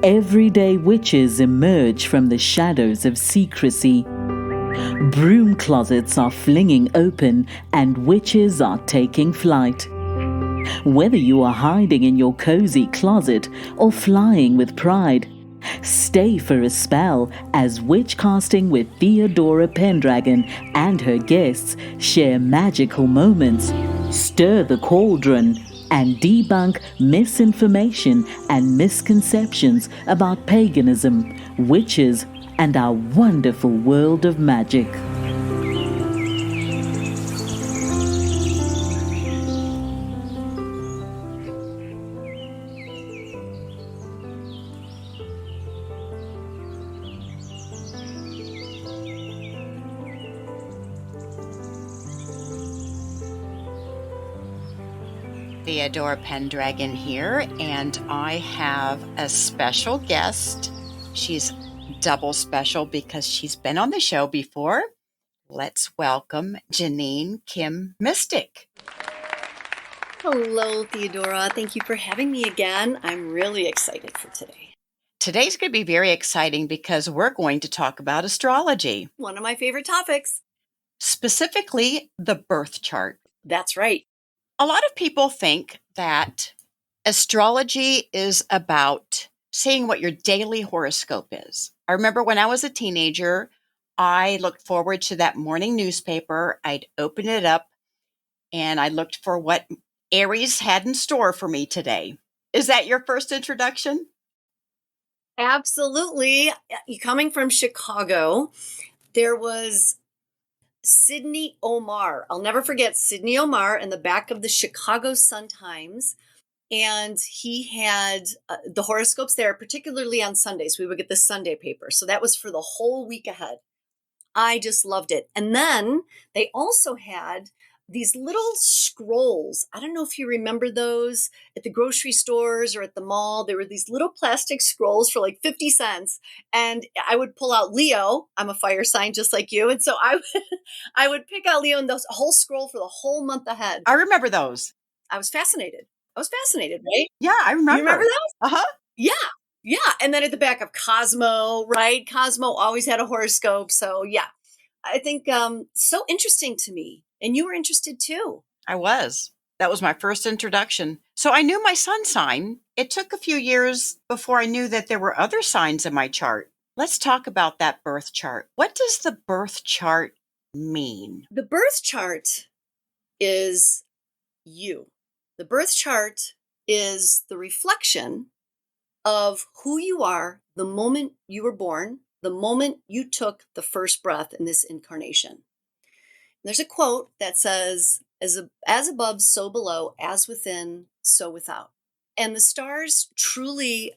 Everyday witches emerge from the shadows of secrecy. Broom closets are flinging open and witches are taking flight. Whether you are hiding in your cozy closet or flying with pride, stay for a spell as Witchcasting with Theodora Pendragon and her guests share magical moments, stir the cauldron, and debunk misinformation and misconceptions about paganism, witches, and our wonderful world of magic. Theodora Pendragon here, and I have a special guest. She's double special because she's been on the show before. Let's welcome Jeannine Kim Mystic. Hello, Theodora. Thank you for having me again. I'm really excited for today. Today's going to be very exciting because we're going to talk about astrology. One of my favorite topics. Specifically, the birth chart. That's right. A lot of people think that astrology is about saying what your daily horoscope is. I remember when I was a teenager, I looked forward to that morning newspaper. I'd open it up and I looked for what Aries had in store for me today. Is that your first introduction? Absolutely. Coming from Chicago, there was Sidney Omar. I'll never forget Sidney Omar in the back of the Chicago Sun-Times. And he had the horoscopes there, particularly on Sundays. We would get the Sunday paper. So that was for the whole week ahead. I just loved it. And then they also had these little scrolls. I don't know if you remember those at the grocery stores or at the mall. There were these little plastic scrolls for like 50 cents. And I would pull out Leo. I'm a fire sign just like you. And so I would pick out Leo and the whole scroll for the whole month ahead. I remember those. I was fascinated, right? Yeah, I remember. You remember those? Uh-huh. Yeah. And then at the back of Cosmo, right? Cosmo always had a horoscope. So yeah, I think so interesting to me. And you were interested too. I was. That was my first introduction. So I knew my sun sign. It took a few years before I knew that there were other signs in my chart. Let's talk about that birth chart. What does the birth chart mean? The birth chart is you. The birth chart is the reflection of who you are the moment you were born, the moment you took the first breath in this incarnation. There's a quote that says, as above, so below, as within, so without. And the stars truly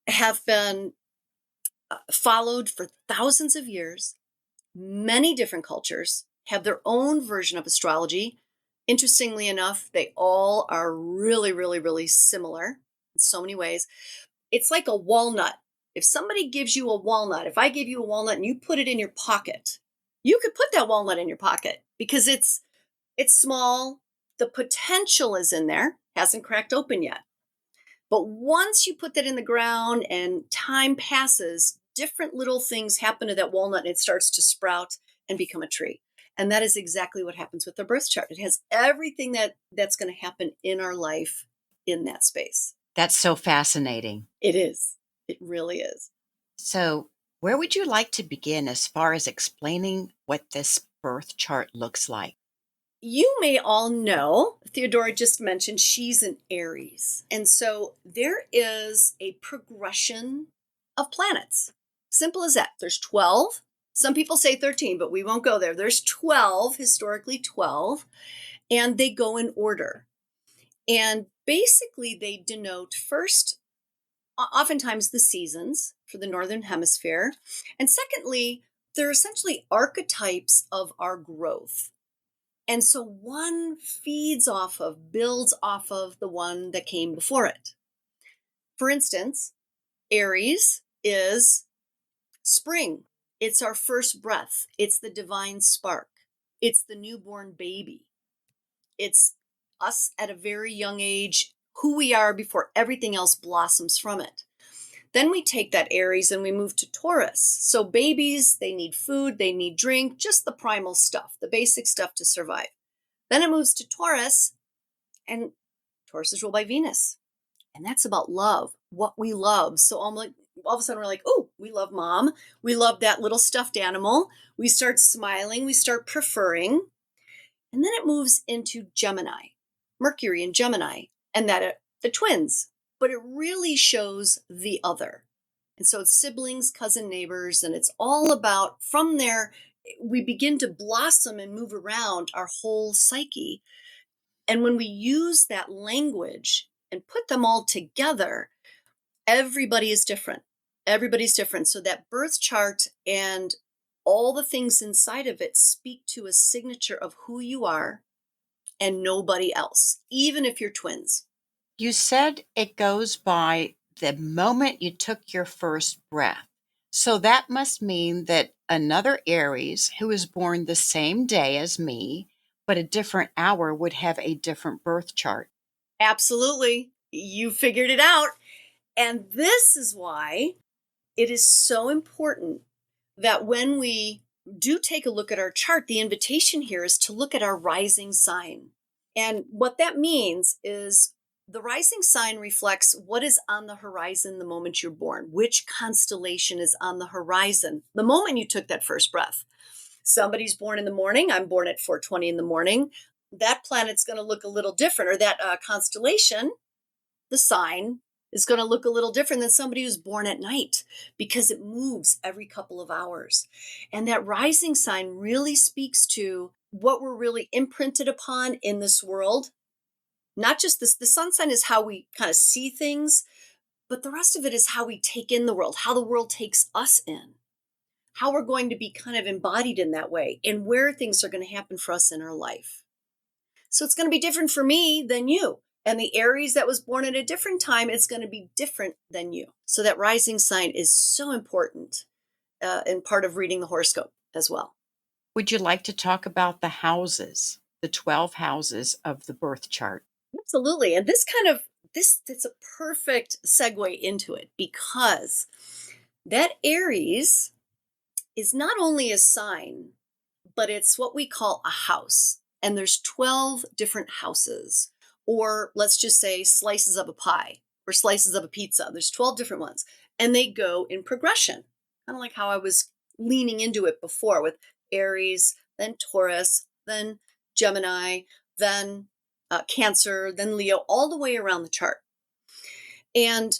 have been followed for thousands of years. Many different cultures have their own version of astrology. Interestingly enough, they all are really, really, really similar in so many ways. It's like a walnut. If somebody gives you a walnut, if I gave you a walnut and you put it in your pocket, you could put that walnut in your pocket because it's small. The potential is in there, hasn't cracked open yet. But once you put that in the ground and time passes, different little things happen to that walnut and it starts to sprout and become a tree. And that is exactly what happens with the birth chart. It has everything that's going to happen in our life in that space. That's so fascinating. It is. It really is. So where would you like to begin as far as explaining what this birth chart looks like? You may all know, Theodora just mentioned, she's an Aries. And so there is a progression of planets. Simple as that. There's 12. Some people say 13, but we won't go there. There's 12, historically 12, and they go in order. And basically they denote first, oftentimes the seasons for the Northern Hemisphere. And secondly, they're essentially archetypes of our growth. And so one feeds off of, builds off of the one that came before it. For instance, Aries is spring. It's our first breath. It's the divine spark. It's the newborn baby. It's us at a very young age, who we are before everything else blossoms from it. Then we take that Aries and we move to Taurus. So babies, they need food, they need drink, just the primal stuff, the basic stuff to survive. Then it moves to Taurus, and Taurus is ruled by Venus. And that's about love, what we love. So I'm like, all of a sudden we're like, oh, we love mom. We love that little stuffed animal. We start smiling, we start preferring. And then it moves into Gemini, Mercury in Gemini, and that the twins. But it really shows the other. And so it's siblings, cousin, neighbors, and it's all about, from there, we begin to blossom and move around our whole psyche. And when we use that language and put them all together, everybody is different. Everybody's different. So that birth chart and all the things inside of it speak to a signature of who you are and nobody else, even if you're twins. You said it goes by the moment you took your first breath. So that must mean that another Aries who was born the same day as me, but a different hour, would have a different birth chart. Absolutely. You figured it out. And this is why it is so important that when we do take a look at our chart, the invitation here is to look at our rising sign. And what that means is the rising sign reflects what is on the horizon the moment you're born, which constellation is on the horizon the moment you took that first breath. Somebody's born in the morning. I'm born at 4:20 in the morning. That planet's going to look a little different, or that constellation, the sign, is going to look a little different than somebody who's born at night, because it moves every couple of hours. And that rising sign really speaks to what we're really imprinted upon in this world. Not just this, the sun sign is how we kind of see things, but the rest of it is how we take in the world, how the world takes us in, how we're going to be kind of embodied in that way, and where things are going to happen for us in our life. So it's going to be different for me than you. And the Aries that was born at a different time, it's going to be different than you. So that rising sign is so important and part of reading the horoscope as well. Would you like to talk about the houses, the 12 houses of the birth chart? Absolutely. And it's a perfect segue into it, because that Aries is not only a sign, but it's what we call a house. And there's 12 different houses, or let's just say slices of a pie or slices of a pizza. There's 12 different ones, and they go in progression, kind of like how I was leaning into it before with Aries, then Taurus, then Gemini, then Cancer, then Leo, all the way around the chart. And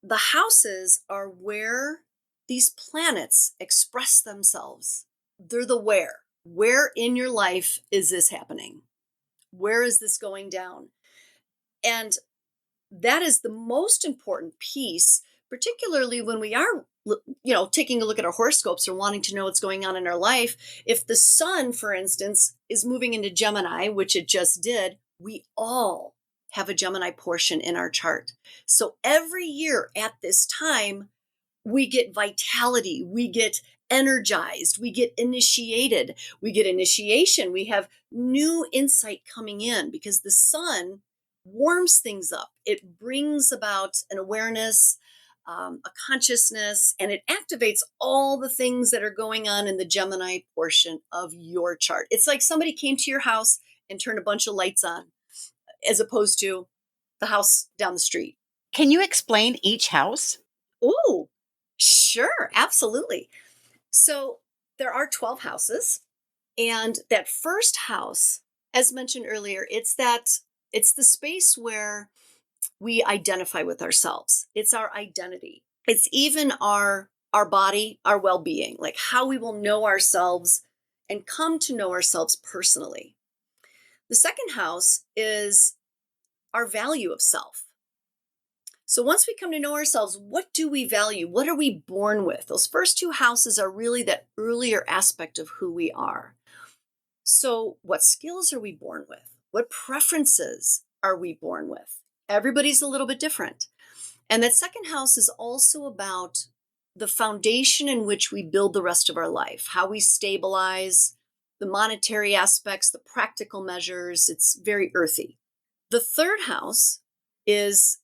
the houses are where these planets express themselves. They're the where. Where in your life is this happening? Where is this going down? And that is the most important piece, particularly when we are, taking a look at our horoscopes or wanting to know what's going on in our life. If the sun, for instance, is moving into Gemini, which it just did, we all have a Gemini portion in our chart. So every year at this time, we get vitality, we get energized, we get initiated, we get initiation, we have new insight coming in, because the sun warms things up. It brings about an awareness, a consciousness, and it activates all the things that are going on in the Gemini portion of your chart. It's like somebody came to your house and turned a bunch of lights on, as opposed to the house down the street. Can you explain each house? Oh, sure, absolutely. So there are 12 houses, and that first house, as mentioned earlier, it's the space where we identify with ourselves. It's our identity. It's even our body, our well-being, like how we will know ourselves and come to know ourselves personally. The second house is our value of self. So once we come to know ourselves, what do we value? What are we born with? Those first two houses are really that earlier aspect of who we are. So what skills are we born with? What preferences are we born with? Everybody's a little bit different. And that second house is also about the foundation in which we build the rest of our life, how we stabilize, the monetary aspects, the practical measures. It's very earthy. The third house is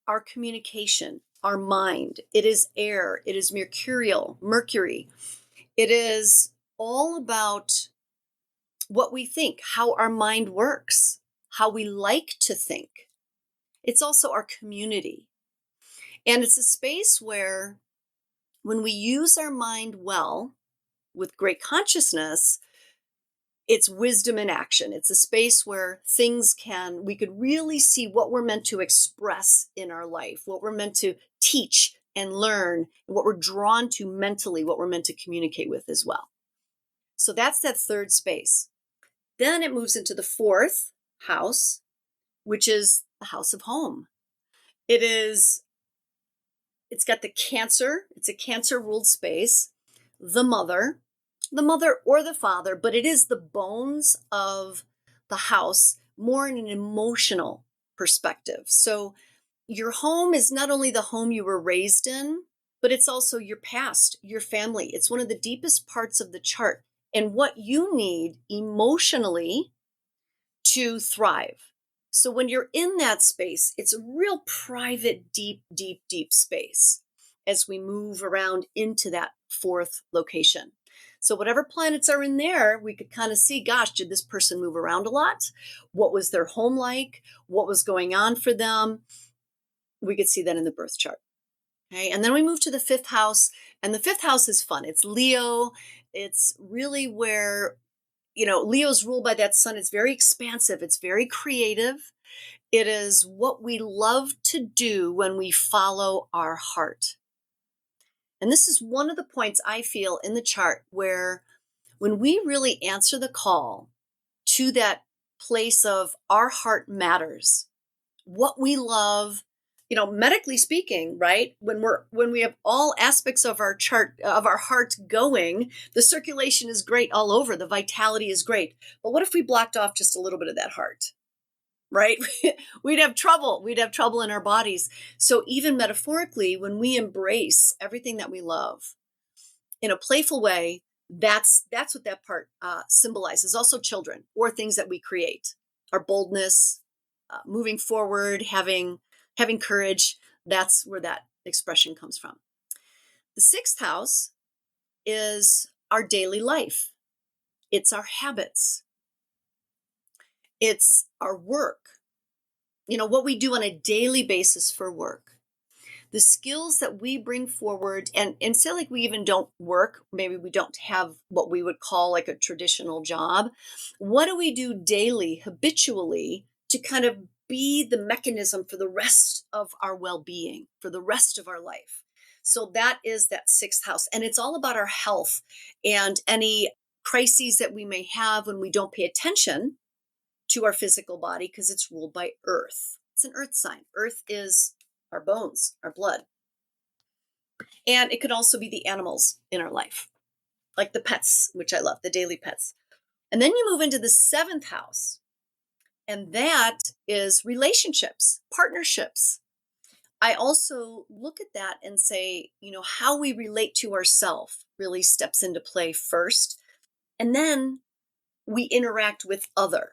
our communication, our mind. It is air. It is Mercury. It is all about what we think, how our mind works, how we like to think. It's also our community. And it's a space where when we use our mind well, with great consciousness, it's wisdom in action. It's a space where we could really see what we're meant to express in our life, what we're meant to teach and learn, and what we're drawn to mentally, what we're meant to communicate with as well. So that's that third space. Then it moves into the fourth house, which is the house of home. It's got the Cancer. It's a Cancer ruled space. The mother or the father, but it is the bones of the house, more in an emotional perspective. So your home is not only the home you were raised in, but it's also your past, your family. It's one of the deepest parts of the chart and what you need emotionally to thrive. So when you're in that space, it's a real private, deep, deep, deep space as we move around into that fourth location. So whatever planets are in there, we could kind of see, gosh, did this person move around a lot? What was their home like? What was going on for them? We could see that in the birth chart. Okay, and then we move to the fifth house, and the fifth house is fun. It's Leo. It's really where, Leo's ruled by that sun. It's very expansive. It's very creative. It is what we love to do when we follow our heart. And this is one of the points I feel in the chart where when we really answer the call to that place of our heart matters, what we love, medically speaking, right? When we have all aspects of our chart, of our heart going, the circulation is great all over, the vitality is great. But what if we blocked off just a little bit of that heart? Right? We'd have trouble in our bodies. So even metaphorically, when we embrace everything that we love in a playful way, that's what that part symbolizes. Also children or things that we create, our boldness, moving forward, having courage. That's where that expression comes from. The sixth house is our daily life. It's our habits. It's our work. What we do on a daily basis for work. The skills that we bring forward, and say like we even don't work, maybe we don't have what we would call like a traditional job. What do we do daily, habitually, to kind of be the mechanism for the rest of our well-being, for the rest of our life? So that is that sixth house. And it's all about our health and any crises that we may have when we don't pay attention to our physical body, because it's ruled by Earth. It's an Earth sign. Earth is our bones, our blood. And it could also be the animals in our life, like the pets, which I love, the daily pets. And then you move into the seventh house, and that is relationships, partnerships. I also look at that and say, how we relate to ourselves really steps into play first. And then we interact with other.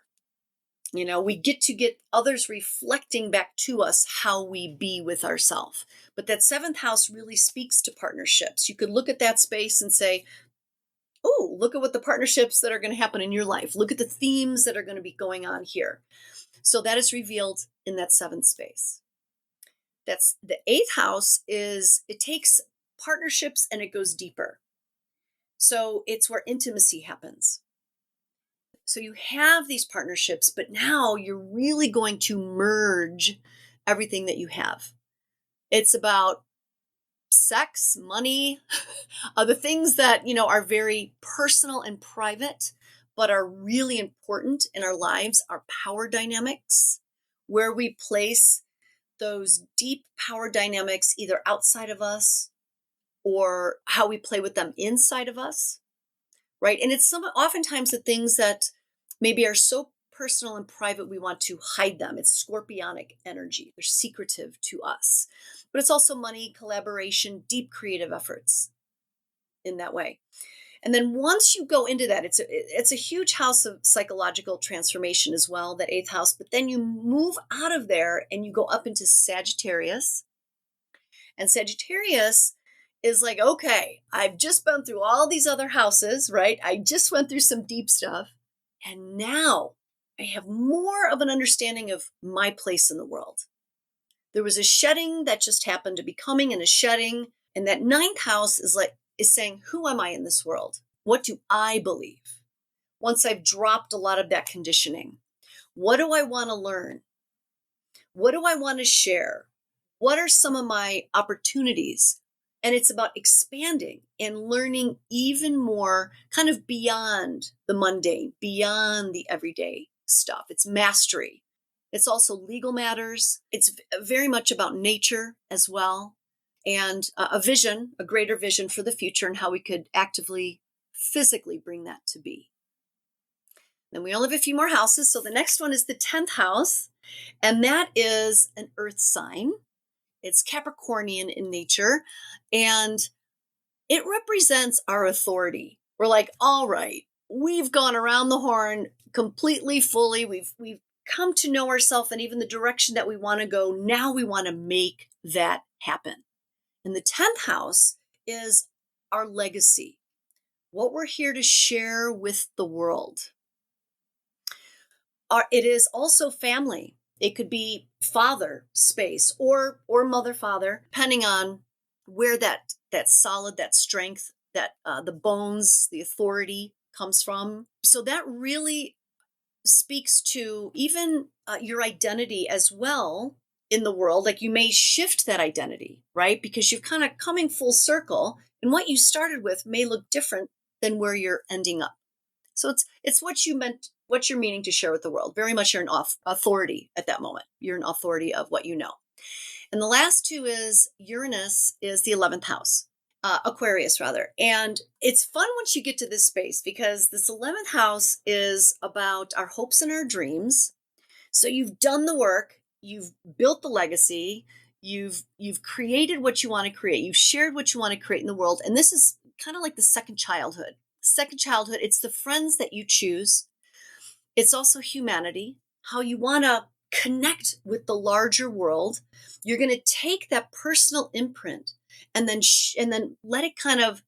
We get others reflecting back to us how we be with ourselves. But that seventh house really speaks to partnerships. You could look at that space and say, oh, look at what the partnerships that are going to happen in your life. Look at the themes that are going to be going on here. So that is revealed in that seventh space. That's the eighth house. It takes partnerships and it goes deeper. So it's where intimacy happens. So you have these partnerships, but now you're really going to merge everything that you have. It's about sex, money, the things that, are very personal and private, but are really important in our lives, our power dynamics, where we place those deep power dynamics either outside of us or how we play with them inside of us, right? And it's oftentimes the things that maybe are so personal and private, we want to hide them. It's scorpionic energy. They're secretive to us. But it's also money, collaboration, deep creative efforts in that way. And then once you go into that, it's a huge house of psychological transformation as well, that eighth house. But then you move out of there and you go up into Sagittarius. And Sagittarius is like, okay, I've just been through all these other houses, right? I just went through some deep stuff. And now I have more of an understanding of my place in the world. There was a shedding that just happened to be coming, and a shedding. And that ninth house is saying, who am I in this world? What do I believe? Once I've dropped a lot of that conditioning, what do I want to learn? What do I want to share? What are some of my opportunities? And it's about expanding and learning even more, kind of beyond the mundane, beyond the everyday stuff. It's mastery. It's also legal matters. It's very much about nature as well, and a vision, a greater vision for the future, and how we could actively, physically bring that to be. Then we only have a few more houses. So the next one is the 10th house, and that is an earth sign. It's Capricornian in nature, and it represents our authority. We're like, all right, we've gone around the horn completely, fully. We've come to know ourselves and even the direction that we want to go. Now we want to make that happen. And the 10th house is our legacy, what we're here to share with the world. It is also family. It could be father space or mother, father, depending on where that solid, that strength, that the bones, the authority comes from. So that really speaks to even your identity as well in the world. Like, you may shift that identity, right? Because you're kind of coming full circle, and what you started with may look different than where you're ending up. So it's what you meant, what you're meaning to share with the world. Very much you're an authority at that moment. You're an authority of what you know. And the last two is Uranus is the 11th house, Aquarius rather. And it's fun once you get to this space, because this 11th house is about our hopes and our dreams. So you've done the work, you've built the legacy, you've created what you want to create, you've shared what you want to create in the world. And this is kind of like the second childhood. Second childhood, it's the friends that you choose. It's also humanity, how you want to connect with the larger world. You're going to take that personal imprint and then let it kind of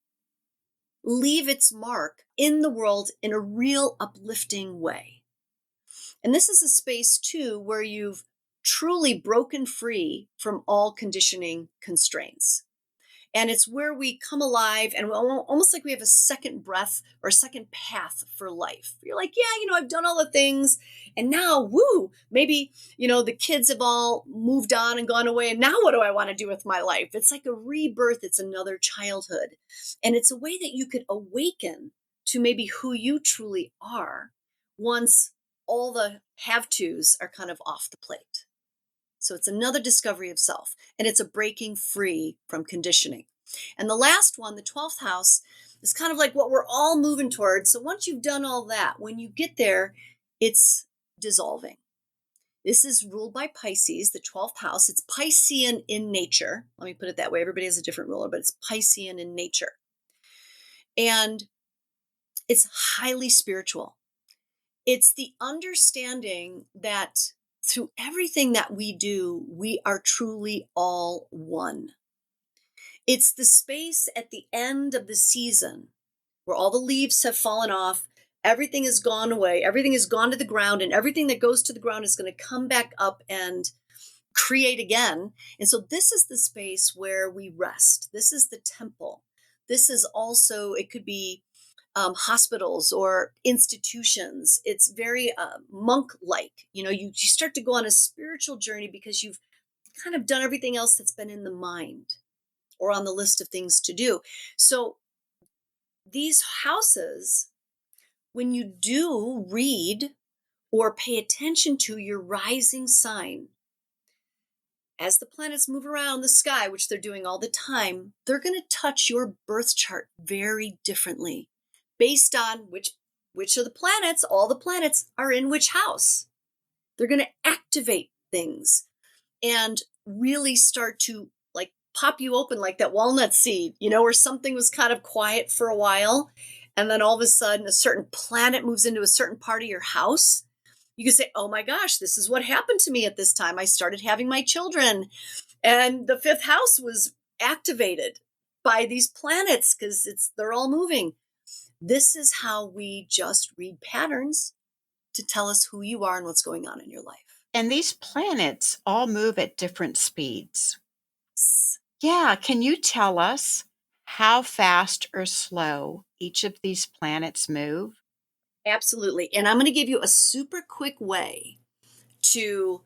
leave its mark in the world in a real uplifting way. And this is a space too where you've truly broken free from all conditioning constraints. And it's where we come alive, and almost like we have a second breath or a second path for life. You're like, yeah, I've done all the things, and now, woo, maybe, the kids have all moved on and gone away, and now what do I want to do with my life? It's like a rebirth. It's another childhood. And it's a way that you could awaken to maybe who you truly are once all the have-tos are kind of off the plate. So it's another discovery of self, and it's a breaking free from conditioning. And the last one, the 12th house, is kind of like what we're all moving towards. So once you've done all that, when you get there, it's dissolving. This is ruled by Pisces, the 12th house. It's Piscean in nature. Let me put it that way. Everybody has a different ruler, but it's Piscean in nature. And it's highly spiritual. It's the understanding that through everything that we do, we are truly all one. It's the space at the end of the season where all the leaves have fallen off, everything has gone away, everything has gone to the ground, and everything that goes to the ground is going to come back up and create again. And so this is the space where we rest. This is the temple. This is also, it could be hospitals or institutions. It's very monk-like. You start to go on a spiritual journey because you've kind of done everything else that's been in the mind or on the list of things to do. So these houses, when you do read or pay attention to your rising sign, as the planets move around the sky, which they're doing all the time, they're going to touch your birth chart very differently, based on which of the planets, all the planets are in which house. They're going to activate things and really start to like pop you open like that walnut seed, where something was kind of quiet for a while. And then all of a sudden a certain planet moves into a certain part of your house. You can say, oh my gosh, this is what happened to me at this time. I started having my children, and the 5th house was activated by these planets because they're all moving. This is how we just read patterns to tell us who you are and what's going on in your life. And these planets all move at different speeds. Yeah, can you tell us how fast or slow each of these planets move? Absolutely. And I'm going to give you a super quick way to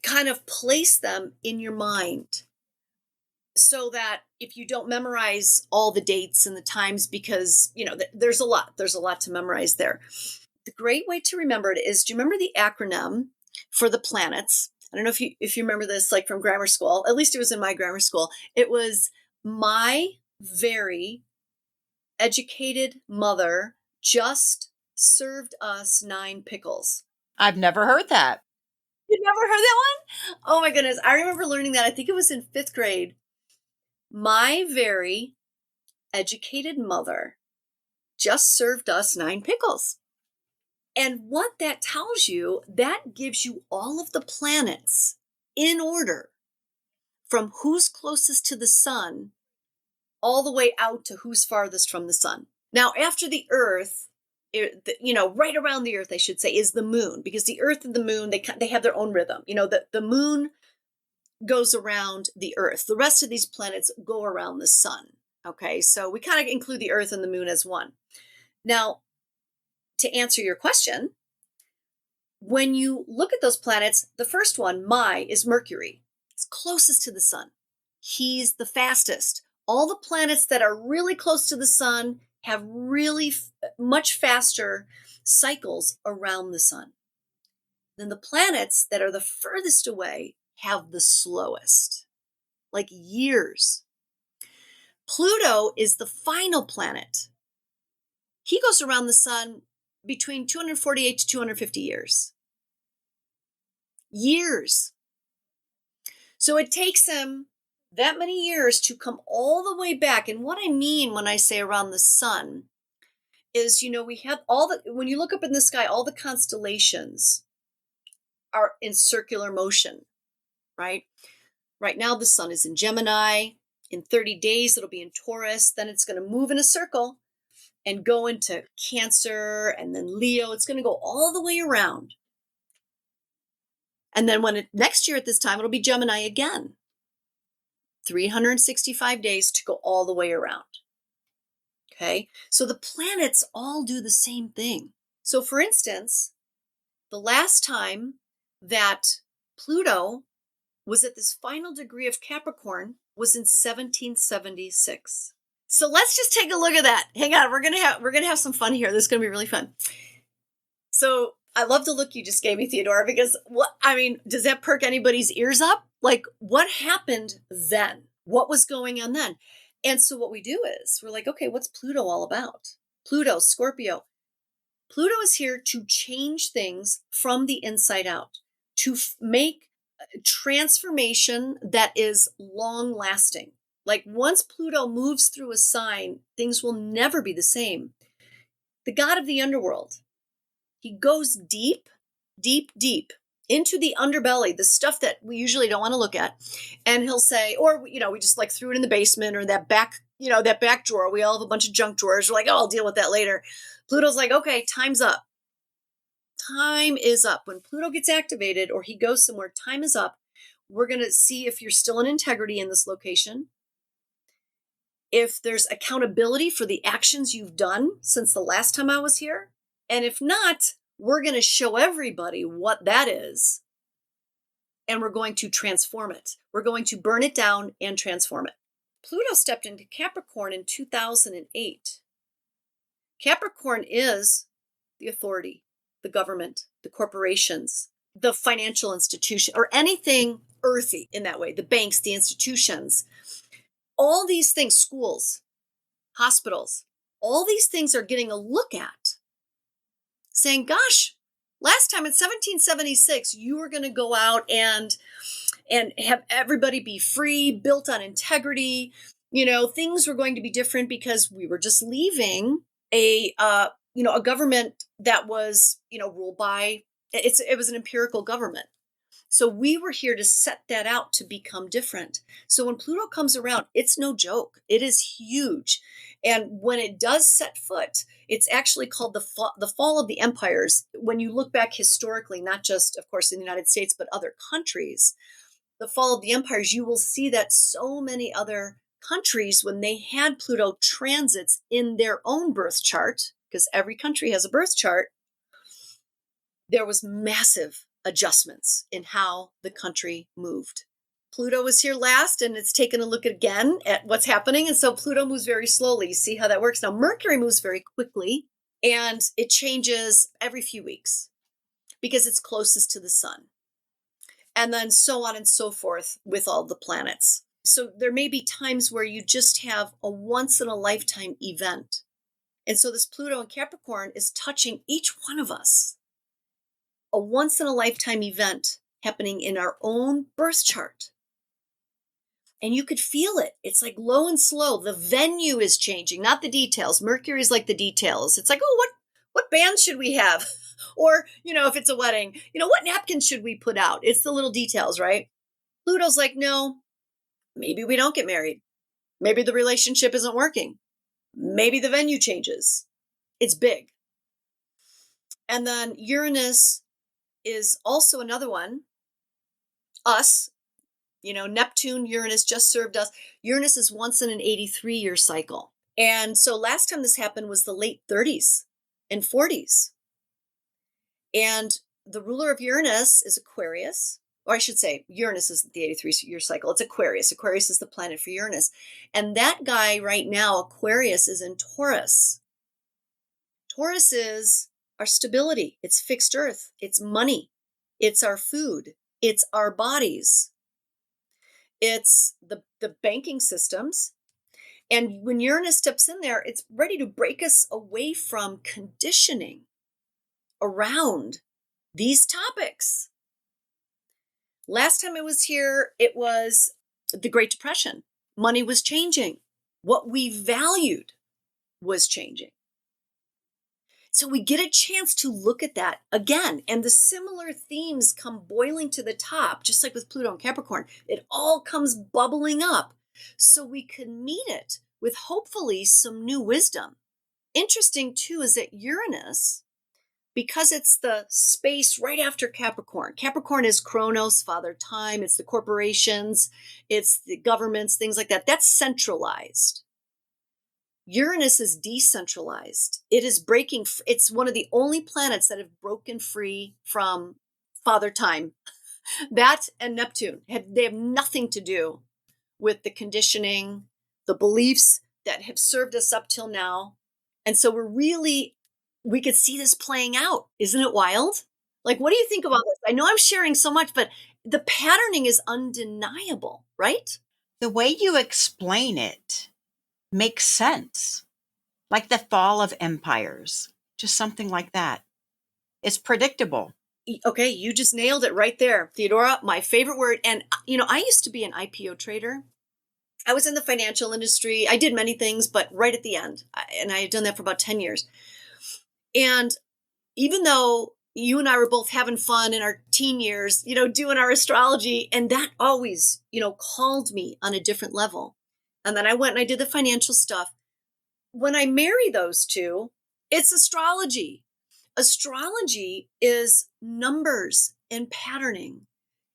kind of place them in your mind so that if you don't memorize all the dates and the times, because, there's a lot to memorize there. The great way to remember it is, do you remember the acronym for the planets? I don't know if you remember this, like from grammar school. At least it was in my grammar school. It was my very educated mother just served us 9 pickles. I've never heard that. You never heard that one? Oh my goodness. I remember learning that. I think it was in 5th grade. My very educated mother just served us 9 pickles. And what that tells you, that gives you all of the planets in order from who's closest to the sun all the way out to who's farthest from the sun. Now, after the Earth, right around the Earth, I should say, is the moon, because the Earth and the moon, they have their own rhythm. The moon goes around the Earth. The rest of these planets go around the sun. Okay, so we kind of include the Earth and the moon as one. Now, to answer your question, when you look at those planets, the first one, is Mercury. It's closest to the sun. He's the fastest. All the planets that are really close to the sun have really much faster cycles around the sun. Then the planets that are the furthest away have the slowest, like years. Pluto is the final planet. He goes around the sun between 248 to 250 years. Years. So it takes him that many years to come all the way back. And what I mean when I say around the sun is, we have when you look up in the sky, all the constellations are in circular motion, right? Right now, the sun is in Gemini. In 30 days, it'll be in Taurus. Then it's going to move in a circle and go into Cancer and then Leo. It's going to go all the way around. And then next year at this time, it'll be Gemini again. 365 days to go all the way around. Okay, so the planets all do the same thing. So for instance, the last time that Pluto was at this final degree of Capricorn was in 1776. So let's just take a look at that. Hang on, we're gonna have some fun here. This is gonna be really fun. So I love the look you just gave me, Theodora, because does that perk anybody's ears up? Like, what happened then? What was going on then? And so what we do is we're like, okay, what's Pluto all about? Pluto, Scorpio. Pluto is here to change things from the inside out, to make a transformation that is long lasting. Like once Pluto moves through a sign, things will never be the same. The god of the underworld, he goes deep, deep, deep into the underbelly, the stuff that we usually don't want to look at. And he'll say, or, we just like threw it in the basement or that back drawer. We all have a bunch of junk drawers. We're like, oh, I'll deal with that later. Pluto's like, okay, time's up. Time is up. When Pluto gets activated or he goes somewhere, time is up. We're going to see if you're still in integrity in this location, if there's accountability for the actions you've done since the last time I was here. And if not, we're going to show everybody what that is. And we're going to transform it. We're going to burn it down and transform it. Pluto stepped into Capricorn in 2008. Capricorn is the authority, the government, the corporations, the financial institution, or anything earthy in that way, the banks, the institutions, all these things, schools, hospitals, all these things are getting a look at, saying, gosh, last time in 1776, you were going to go out and have everybody be free, built on integrity. Things were going to be different because we were just leaving a government that was, ruled by, it was an empirical government. So we were here to set that out to become different. So when Pluto comes around, it's no joke. It is huge. And when it does set foot, it's actually called the fall of the empires. When you look back historically, not just, of course, in the United States, but other countries, the fall of the empires, you will see that so many other countries, when they had Pluto transits in their own birth chart, because every country has a birth chart, there was massive adjustments in how the country moved. Pluto was here last, and it's taken a look again at what's happening. And so Pluto moves very slowly. You see how that works. Now, Mercury moves very quickly, and it changes every few weeks because it's closest to the sun. And then so on and so forth with all the planets. So there may be times where you just have a once in a lifetime event. And so this Pluto in Capricorn is touching each one of us. A once in a lifetime event happening in our own birth chart. And you could feel it. It's like low and slow. The venue is changing, not the details. Mercury is like the details. It's like, oh, what band should we have? Or, if it's a wedding, what napkins should we put out? It's the little details, right? Pluto's like, no, maybe we don't get married. Maybe the relationship isn't working. Maybe the venue changes. It's big. And then Uranus is also another one. Us, Neptune, Uranus just served us. Uranus is once in an 83-year cycle. And so last time this happened was the late 30s and 40s. And the ruler of Uranus is Aquarius. Or I should say, Uranus is the 83-year cycle. It's Aquarius. Aquarius is the planet for Uranus. And that guy right now, Aquarius, is in Taurus. Taurus is our stability. It's fixed earth. It's money. It's our food. It's our bodies. It's the banking systems. And when Uranus steps in there, it's ready to break us away from conditioning around these topics. Last time it was here, it was the Great Depression. Money was changing. What we valued was changing. So we get a chance to look at that again. And the similar themes come boiling to the top, just like with Pluto and Capricorn. It all comes bubbling up so we can meet it with hopefully some new wisdom. Interesting too is that Uranus, because it's the space right after Capricorn. Capricorn is Chronos, Father Time. It's the corporations. It's the governments, things like that. That's centralized. Uranus is decentralized. It is breaking. It's one of the only planets that have broken free from Father Time. That and Neptune, they have nothing to do with the conditioning, the beliefs that have served us up till now. And so we could see this playing out. Isn't it wild? Like, what do you think about this? I know I'm sharing so much, but the patterning is undeniable, right? The way you explain it makes sense. Like the fall of empires, just something like that. It's predictable. Okay, you just nailed it right there. Theodora, my favorite word. And, I used to be an IPO trader. I was in the financial industry. I did many things, but right at the end. And I had done that for about 10 years. And even though you and I were both having fun in our teen years, doing our astrology, and that always, called me on a different level. And then I went and I did the financial stuff. When I marry those two, it's astrology. Astrology is numbers and patterning.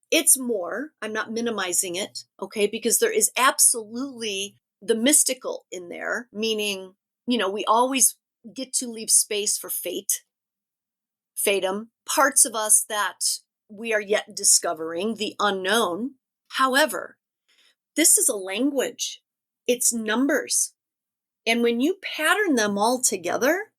It's more, I'm not minimizing it, okay, because there is absolutely the mystical in there, meaning, we always get to leave space for fate, fatum, parts of us that we are yet discovering, the unknown. However, this is a language. It's numbers. And when you pattern them all together,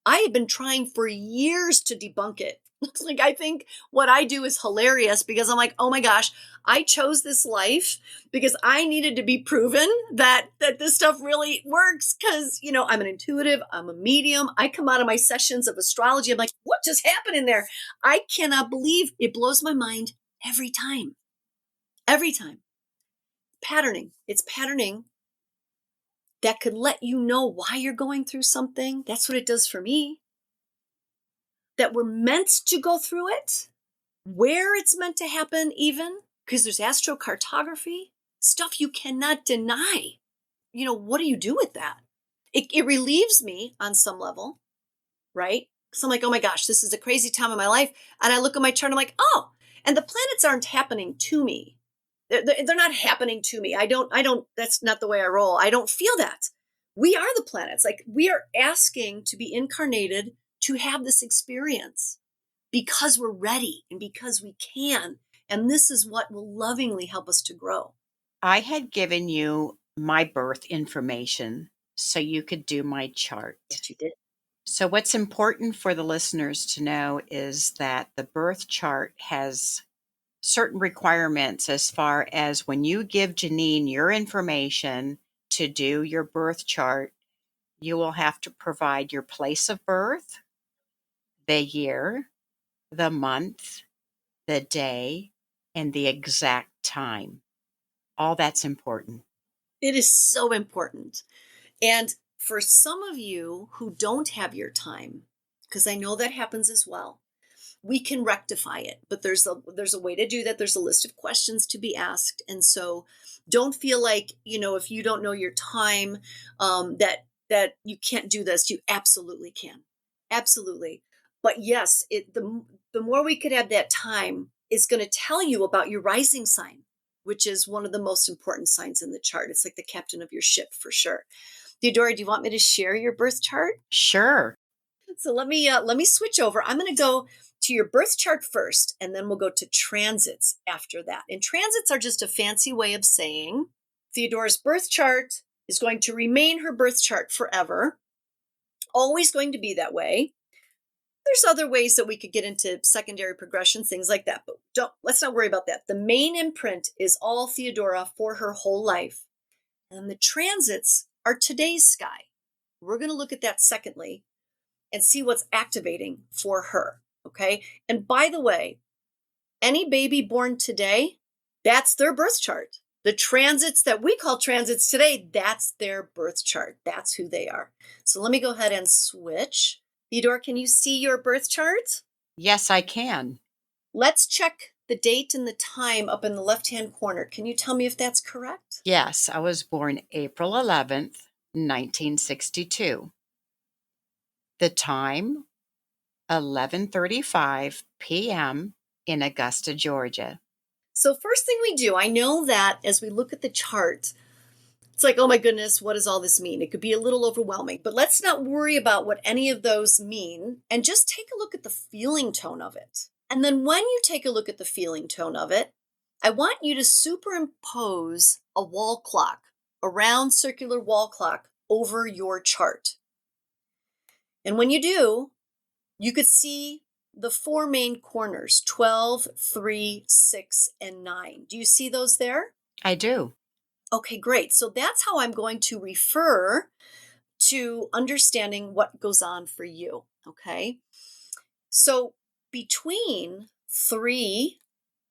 I have been trying for years to debunk it. Like, I think what I do is hilarious because I'm like, oh my gosh, I chose this life because I needed to be proven that this stuff really works. Because, I'm an intuitive, I'm a medium. I come out of my sessions of astrology. I'm like, what just happened in there? I cannot believe it. Blows my mind every time. Every time. Patterning. It's patterning that could let you know why you're going through something. That's what it does for me. That we're meant to go through it. where it's meant to happen, even because there's astrocartography, stuff you cannot deny. What do you do with that? It relieves me on some level, right? So I'm like, oh my gosh, this is a crazy time in my life. And I look at my chart, I'm like, oh, and the planets aren't happening to me. They're not happening to me. I don't, that's not the way I roll. I don't feel that. We are the planets. Like, we are asking to be incarnated to have this experience because we're ready and because we can. And this is what will lovingly help us to grow. I had given you my birth information so you could do my chart. Yes, you did. So, what's important for the listeners to know is that the birth chart has certain requirements as far as when you give Jeannine your information to do your birth chart, you will have to provide your place of birth, the year, the month, the day, and the exact time. All that's important. It is so important. And for some of you who don't have your time, because I know that happens as well, we can rectify it, but there's a way to do that. There's a list of questions to be asked. And so don't feel like, if you don't know your time, that you can't do this. You absolutely can. Absolutely. But yes, the more we could have that time is going to tell you about your rising sign, which is one of the most important signs in the chart. It's like the captain of your ship for sure. Theodora, do you want me to share your birth chart? Sure. So let me switch over. I'm going to go to your birth chart first, and then we'll go to transits after that. And transits are just a fancy way of saying Theodora's birth chart is going to remain her birth chart forever. Always going to be that way. There's other ways that we could get into secondary progressions, things like that, but let's not worry about that. The main imprint is all Theodora for her whole life. And the transits are today's sky. We're going to look at that secondly and see what's activating for her. Okay. And by the way, any baby born today, that's their birth chart. The transits that we call transits today, that's their birth chart. That's who they are. So let me go ahead and switch. Theodora, can you see your birth chart? Yes, I can. Let's check the date and the time up in the left-hand corner. Can you tell me if that's correct? Yes, I was born April 11th, 1962. The time, 11:35 p.m. in Augusta, Georgia. So first thing we do, I know that as we look at the chart, it's like, oh my goodness, what does all this mean? It could be a little overwhelming, but let's not worry about what any of those mean and just take a look at the feeling tone of it. And then when you take a look at the feeling tone of it, I want you to superimpose a wall clock, a round circular wall clock over your chart. And when you do, you could see the four main corners, 12, 3, 6, and 9. Do you see those there? I do. Okay, great. So that's how I'm going to refer to understanding what goes on for you. Okay. So between 3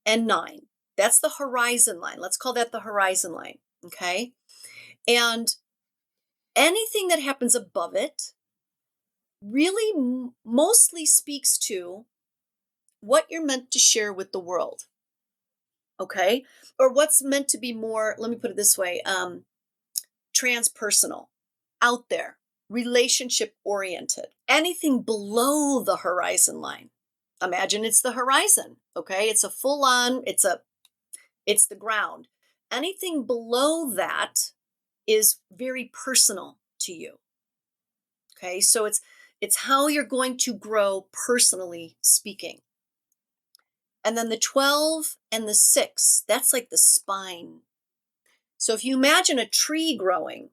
and 9, that's the horizon line. Let's call that the horizon line. Okay. And anything that happens above it really mostly speaks to what you're meant to share with the world. Okay. Or what's meant to be more, let me put it this way, transpersonal, out there, relationship oriented. Anything below the horizon line. Imagine it's the horizon. Okay. It's a full on, it's the ground. Anything below that is very personal to you. Okay. So it's how you're going to grow personally speaking. And then the 12 and the 6, that's like the spine. So if you imagine a tree growing,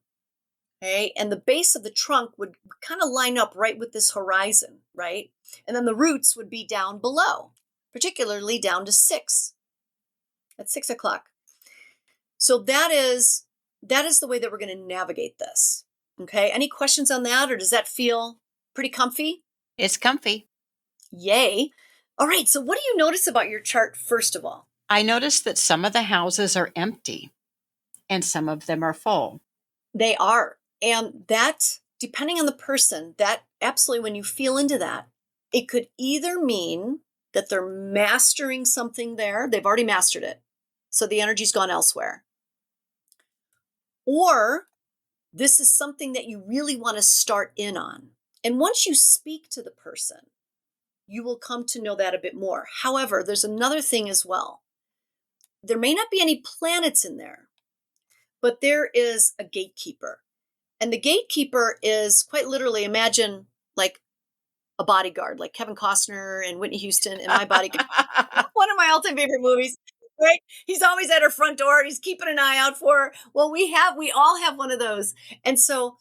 okay, and the base of the trunk would kind of line up right with this horizon, right? And then the roots would be down below, particularly down to 6, at 6 o'clock. So that is the way that we're going to navigate this. Okay. Any questions on that, or does that feel pretty comfy? It's comfy. Yay. All right. So what do you notice about your chart, first of all? I noticed that some of the houses are empty and some of them are full. They are. And that, depending on the person, that absolutely, when you feel into that, it could either mean that they're mastering something there. They've already mastered it. So the energy's gone elsewhere. Or this is something that you really want to start in on. And once you speak to the person, you will come to know that a bit more. However, there's another thing as well. There may not be any planets in there, but there is a gatekeeper. And the gatekeeper is quite literally, imagine like a bodyguard, like Kevin Costner and Whitney Houston in My Bodyguard. One of my all-time favorite movies, right? He's always at her front door. He's keeping an eye out for her. Well, we all have one of those. And so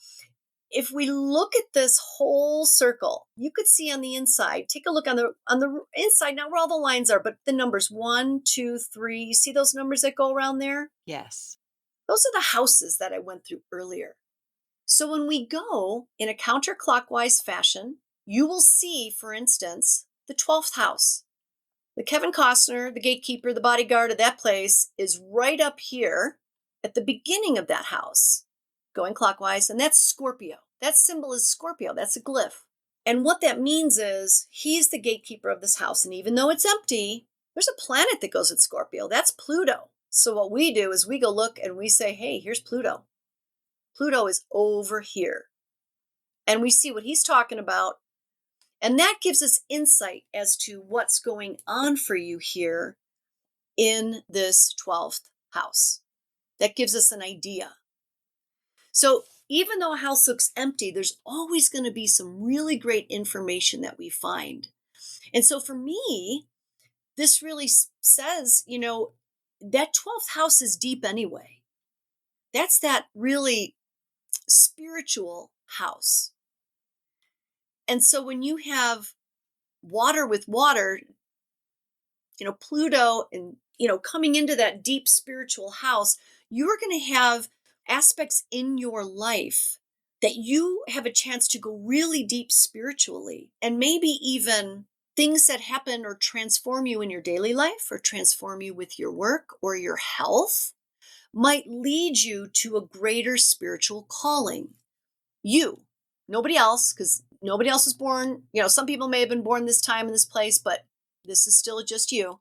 if we look at this whole circle, you could see on the inside, take a look on the inside, not where all the lines are, but the numbers 1, 2, 3. You see those numbers that go around there? Yes. Those are the houses that I went through earlier. So when we go in a counterclockwise fashion, you will see, for instance, the 12th house. The Kevin Costner, the gatekeeper, the bodyguard of that place is right up here at the beginning of that house, going clockwise, and that's Scorpio. That symbol is Scorpio. That's a glyph. And what that means is he's the gatekeeper of this house. And even though it's empty, there's a planet that goes at Scorpio. That's Pluto. So what we do is we go look and we say, hey, here's Pluto. Pluto is over here. And we see what he's talking about. And that gives us insight as to what's going on for you here in this 12th house. That gives us an idea. So even though a house looks empty, there's always going to be some really great information that we find. And so for me, this really says, that 12th house is deep anyway. That's that really spiritual house. And so when you have water with water, Pluto and, coming into that deep spiritual house, you're going to have aspects in your life that you have a chance to go really deep spiritually, and maybe even things that happen or transform you in your daily life or transform you with your work or your health might lead you to a greater spiritual calling. You, nobody else, because nobody else is born. Some people may have been born this time in this place, but this is still just you.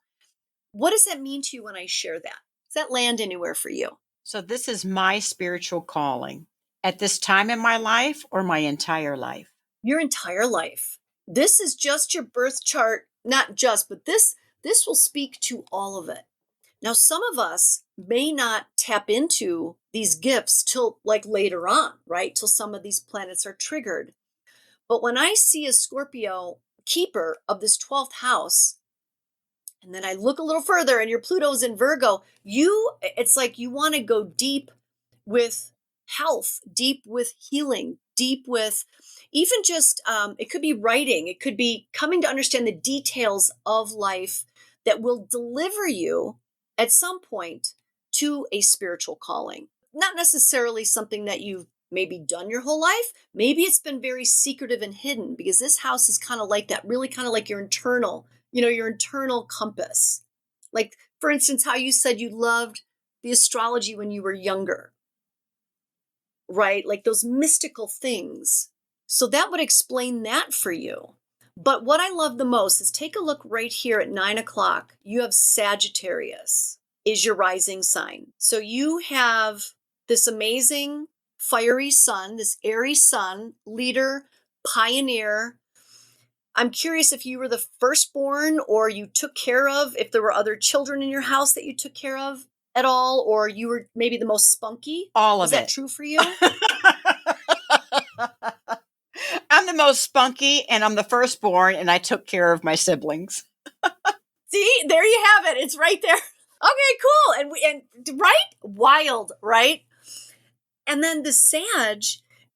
What does that mean to you when I share that? Does that land anywhere for you? So this is my spiritual calling at this time in my life or my entire life? Your entire life. This is just your birth chart, not just, but this will speak to all of it. Now, some of us may not tap into these gifts till like later on, right? Till some of these planets are triggered. But when I see a Scorpio keeper of this 12th house, and then I look a little further and your Pluto's in Virgo, it's like you want to go deep with health, deep with healing, deep with even just, it could be writing. It could be coming to understand the details of life that will deliver you at some point to a spiritual calling. Not necessarily something that you've maybe done your whole life. Maybe it's been very secretive and hidden, because this house is kind of like that, really kind of like your internal compass. Like, for instance, how you said you loved the astrology when you were younger, right? Like those mystical things. So that would explain that for you. But what I love the most is take a look right here at 9 o'clock. You have Sagittarius is your rising sign. So you have this amazing fiery sun, this airy sun, leader, pioneer. I'm curious if you were the firstborn or you took care of, if there were other children in your house that you took care of at all, or you were maybe the most spunky. All of it. Is that true for you? I'm the most spunky and I'm the firstborn, and I took care of my siblings. See, there you have it. It's right there. Okay, cool. And right? Wild, right? And then the Sag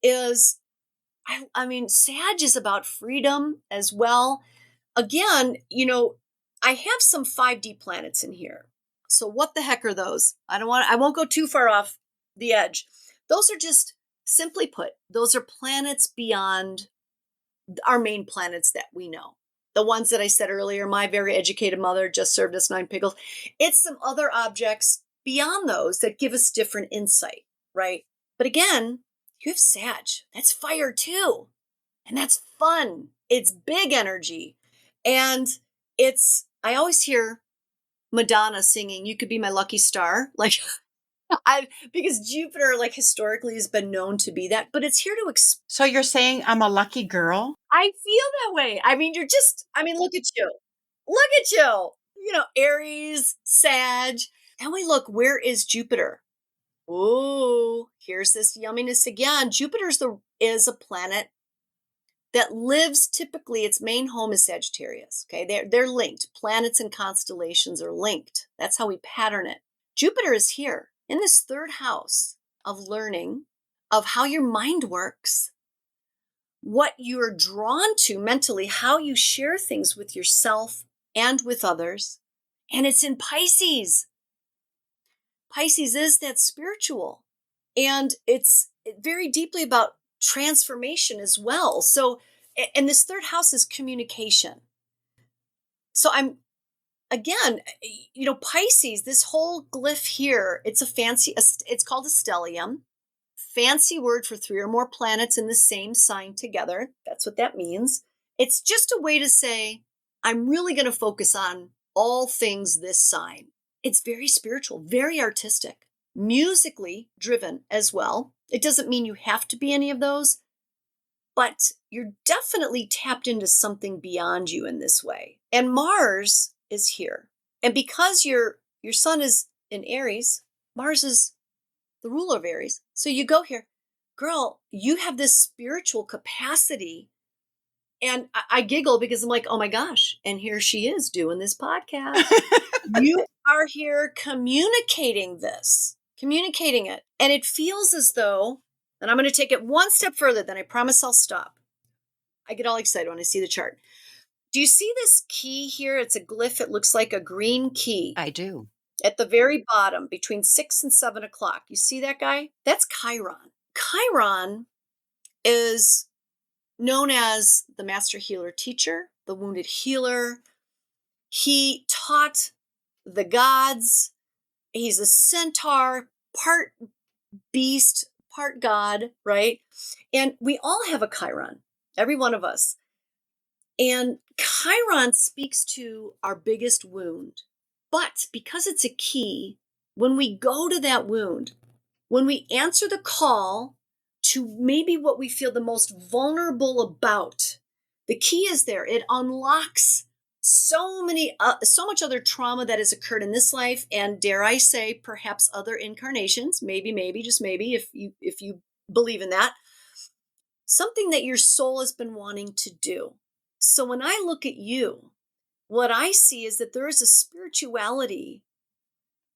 is, Sag is about freedom as well. Again, I have some 5D planets in here. So what the heck are those? I won't go too far off the edge. Those are just, simply put, those are planets beyond our main planets that we know. The ones that I said earlier, my very educated mother just served us 9 pickles. It's some other objects beyond those that give us different insight, right? But again, you have Sag. That's fire too. And that's fun. It's big energy. And I always hear Madonna singing, "You Could Be My Lucky Star." Like, because Jupiter, like, historically has been known to be that, but it's here to So you're saying I'm a lucky girl? I feel that way. I mean, look at you. Look at you. Aries, Sag. And we look, where is Jupiter? Ooh, here's this yumminess again. Jupiter is a planet that lives, typically its main home is Sagittarius. Okay, they're linked. Planets and constellations are linked. That's how we pattern it. Jupiter is here in this third house of learning, of how your mind works, what you're drawn to mentally, how you share things with yourself and with others. And it's in Pisces. Pisces is that spiritual. And it's very deeply about transformation as well. So, and this third house is communication. So again, Pisces, this whole glyph here, it's called a stellium. Fancy word for 3 or more planets in the same sign together. That's what that means. It's just a way to say, I'm really going to focus on all things this sign. It's very spiritual, very artistic, musically driven as well. It doesn't mean you have to be any of those, but you're definitely tapped into something beyond you in this way. And Mars is here. And because your sun is in Aries, Mars is the ruler of Aries. So you go here, girl, you have this spiritual capacity. And I giggle because I'm like, oh my gosh. And here she is doing this podcast. You are here communicating it. And it feels as though, and I'm going to take it one step further, then I promise I'll stop. I get all excited when I see the chart. Do you see this key here? It's a glyph. It looks like a green key. I do. At the very bottom, between 6 and 7 o'clock. You see that guy? That's Chiron. Chiron is known as the master healer teacher, the wounded healer. He taught the gods. He's a centaur, part beast, part god, right? And we all have a Chiron, every one of us. And Chiron speaks to our biggest wound. But because it's a key, when we go to that wound, when we answer the call to maybe what we feel the most vulnerable about, the key is there. It unlocks so much other trauma that has occurred in this life, and dare I say, perhaps other incarnations, maybe, just maybe, if you believe in that, something that your soul has been wanting to do. So when I look at you, what I see is that there is a spirituality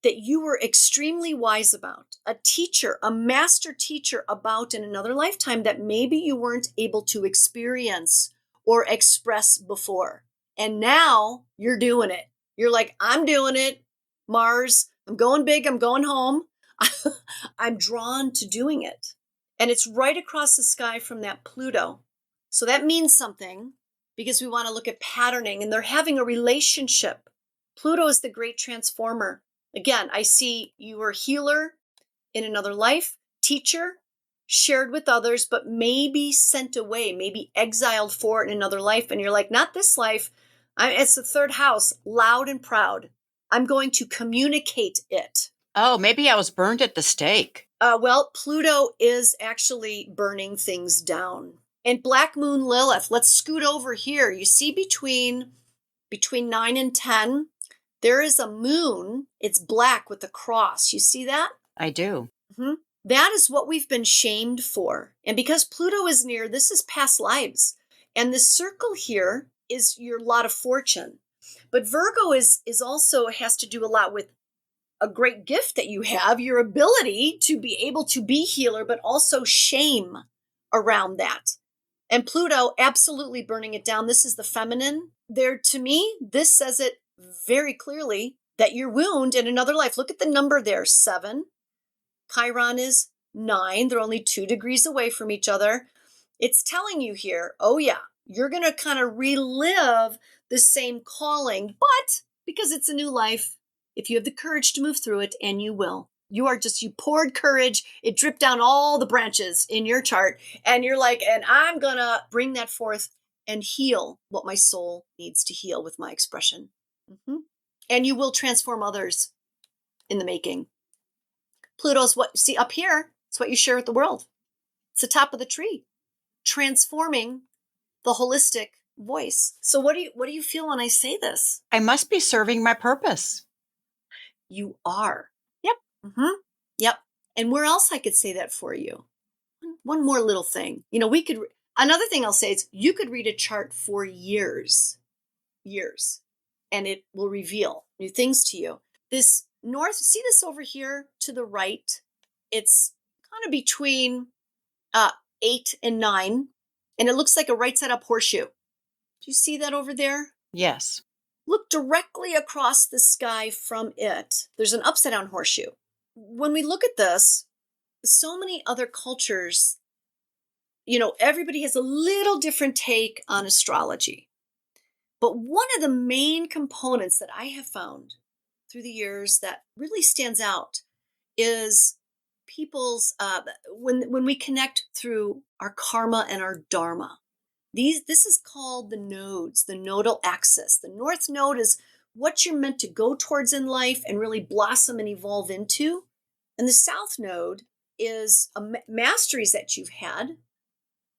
that you were extremely wise about, a teacher, a master teacher about in another lifetime that maybe you weren't able to experience or express before. And now you're doing it. You're like, I'm doing it, Mars. I'm going big. I'm going home. I'm drawn to doing it. And it's right across the sky from that Pluto. So that means something, because we want to look at patterning, and they're having a relationship. Pluto is the great transformer. Again, I see you were a healer in another life, teacher, shared with others, but maybe sent away, maybe exiled for it in another life. And you're like, not this life. It's the third house, loud and proud. I'm going to communicate it. Oh, maybe I was burned at the stake. Well, Pluto is actually burning things down. And Black Moon Lilith, let's scoot over here. You see between 9 and 10, there is a moon. It's black with a cross. You see that? I do. Mm-hmm. That is what we've been shamed for. And because Pluto is near, this is past lives. And this circle here is your lot of fortune. But Virgo is also has to do a lot with a great gift that you have, your ability to be able to be healer, but also shame around that. And Pluto absolutely burning it down. This is the feminine. There, to me, this says it very clearly that your wound in another life. Look at the number there, 7. Chiron is 9. They're only 2 degrees away from each other. It's telling you here, oh yeah, you're going to kind of relive the same calling, but because it's a new life, if you have the courage to move through it, and you will, you poured courage, it dripped down all the branches in your chart, and you're like, and I'm going to bring that forth and heal what my soul needs to heal with my expression. And you will transform others in the making. Pluto's what, see up here, it's what you share with the world. It's the top of the tree, transforming the holistic voice. So what do you feel when I say this? I must be serving my purpose. You are. Yep. Yep. And where else I could say that for you? One more little thing. Another thing I'll say is you could read a chart for years, and it will reveal new things to you. This north, see this over here to the right? It's kind of between 8 and 9, and it looks like a right side up horseshoe. Do you see that over there? Yes. Look directly across the sky from it. There's an upside down horseshoe. When we look at this, so many other cultures, everybody has a little different take on astrology. But one of the main components that I have found through the years that really stands out is people's, when we connect through our karma and our dharma. This is called the nodes, the nodal axis. The north node is what you're meant to go towards in life and really blossom and evolve into. And the south node is masteries that you've had.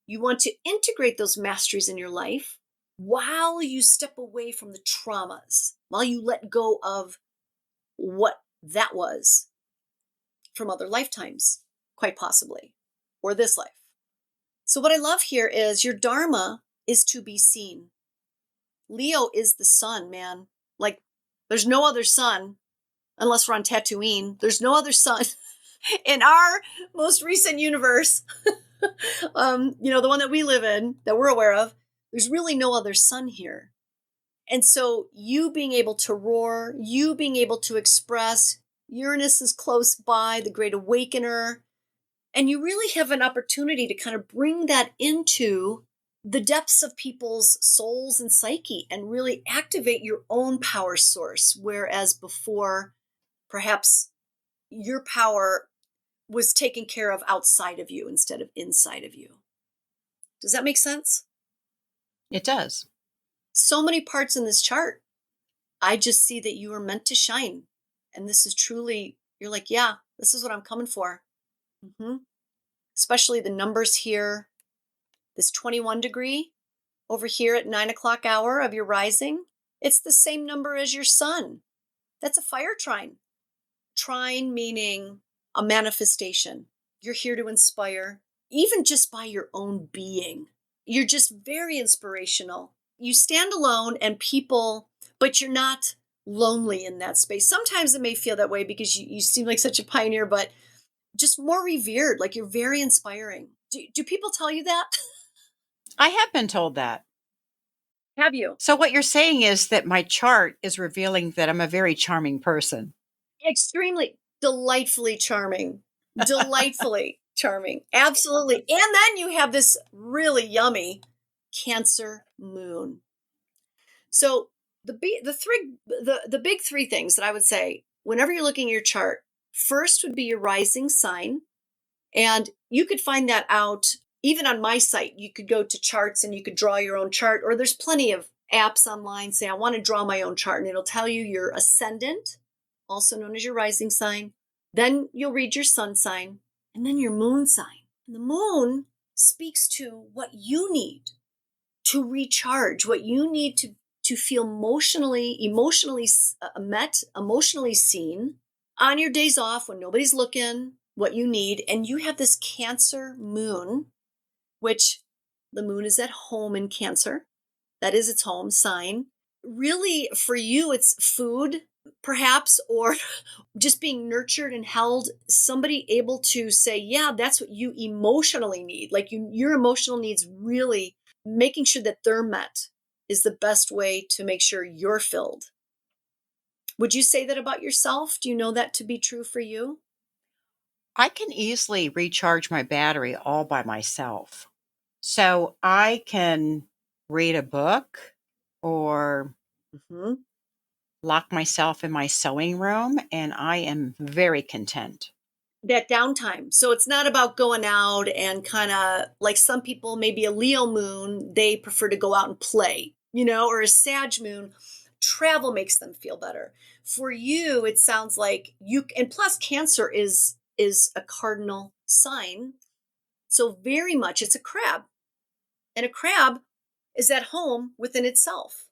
You want to integrate those masteries in your life while you step away from the traumas, while you let go of what that was from other lifetimes, quite possibly, or this life. So what I love here is your dharma is to be seen. Leo is the sun, man. Like, there's no other sun, unless we're on Tatooine. There's no other sun in our most recent universe. The one that we live in, that we're aware of. There's really no other sun here. And so you being able to roar, you being able to express, Uranus is close by, the great awakener. And you really have an opportunity to kind of bring that into the depths of people's souls and psyche and really activate your own power source. Whereas before, perhaps your power was taken care of outside of you instead of inside of you. Does that make sense? It does. So many parts in this chart. I just see that you are meant to shine. And this is truly, you're like, yeah, this is what I'm coming for. Especially the numbers here. This 21 degree over here at 9 o'clock hour of your rising. It's the same number as your sun. That's a fire trine. Trine meaning a manifestation. You're here to inspire, even just by your own being. You're just very inspirational. You stand alone and people, but you're not lonely in that space. Sometimes it may feel that way because you seem like such a pioneer, but just more revered, like you're very inspiring. Do people tell you that? I have been told that. Have you? So what you're saying is that my chart is revealing that I'm a very charming person. Extremely, delightfully charming. Delightfully charming. Absolutely. And then you have this really yummy Cancer moon. So the big three things that I would say whenever you're looking at your chart, first would be your rising sign. And you could find that out even on my site. You could go to charts and you could draw your own chart, or there's plenty of apps online say, I want to draw my own chart, and it'll tell you your ascendant, also known as your rising sign. Then you'll read your sun sign, and then your moon sign. And the moon speaks to what you need to recharge, what you need to feel emotionally met, emotionally seen on your days off when nobody's looking, what you need. And you have this Cancer moon, which the moon is at home in Cancer. That is its home sign. Really, for you, it's food, perhaps, or just being nurtured and held. Somebody able to say, yeah, that's what you emotionally need. Like your emotional needs, really making sure that they're met is the best way to make sure you're filled. Would you say that about yourself? Do you know that to be true for you? I can easily recharge my battery all by myself. So I can read a book or lock myself in my sewing room, and I am very content. that downtime. So it's not about going out and kind of like some people, maybe a Leo moon, they prefer to go out and play, or a Sag moon, travel makes them feel better. For you, it sounds like and plus Cancer is a cardinal sign. So very much it's a crab. And a crab is at home within itself.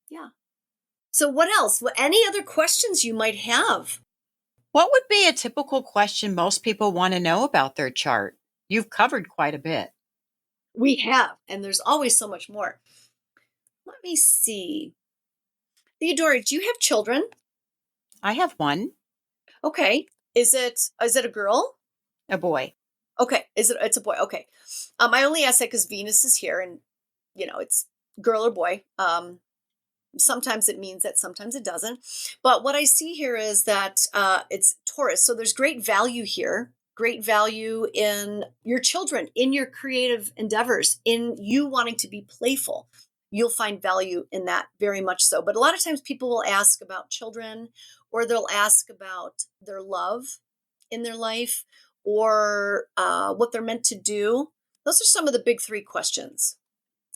Yeah. So what else? Any other questions you might have? What would be a typical question most people want to know about their chart? You've covered quite a bit. We have, and there's always so much more. Let me see. Theodora, do you have children? I have one, Okay. Is it a girl? a boy. Okay. It's a boy. Okay. I only ask that because Venus is here and it's girl or boy. Sometimes it means that, sometimes it doesn't. But what I see here is that it's Taurus. So there's great value here, great value in your children, in your creative endeavors, in you wanting to be playful. You'll find value in that very much so. But a lot of times people will ask about children, or they'll ask about their love in their life, or what they're meant to do. Those are some of the big three questions.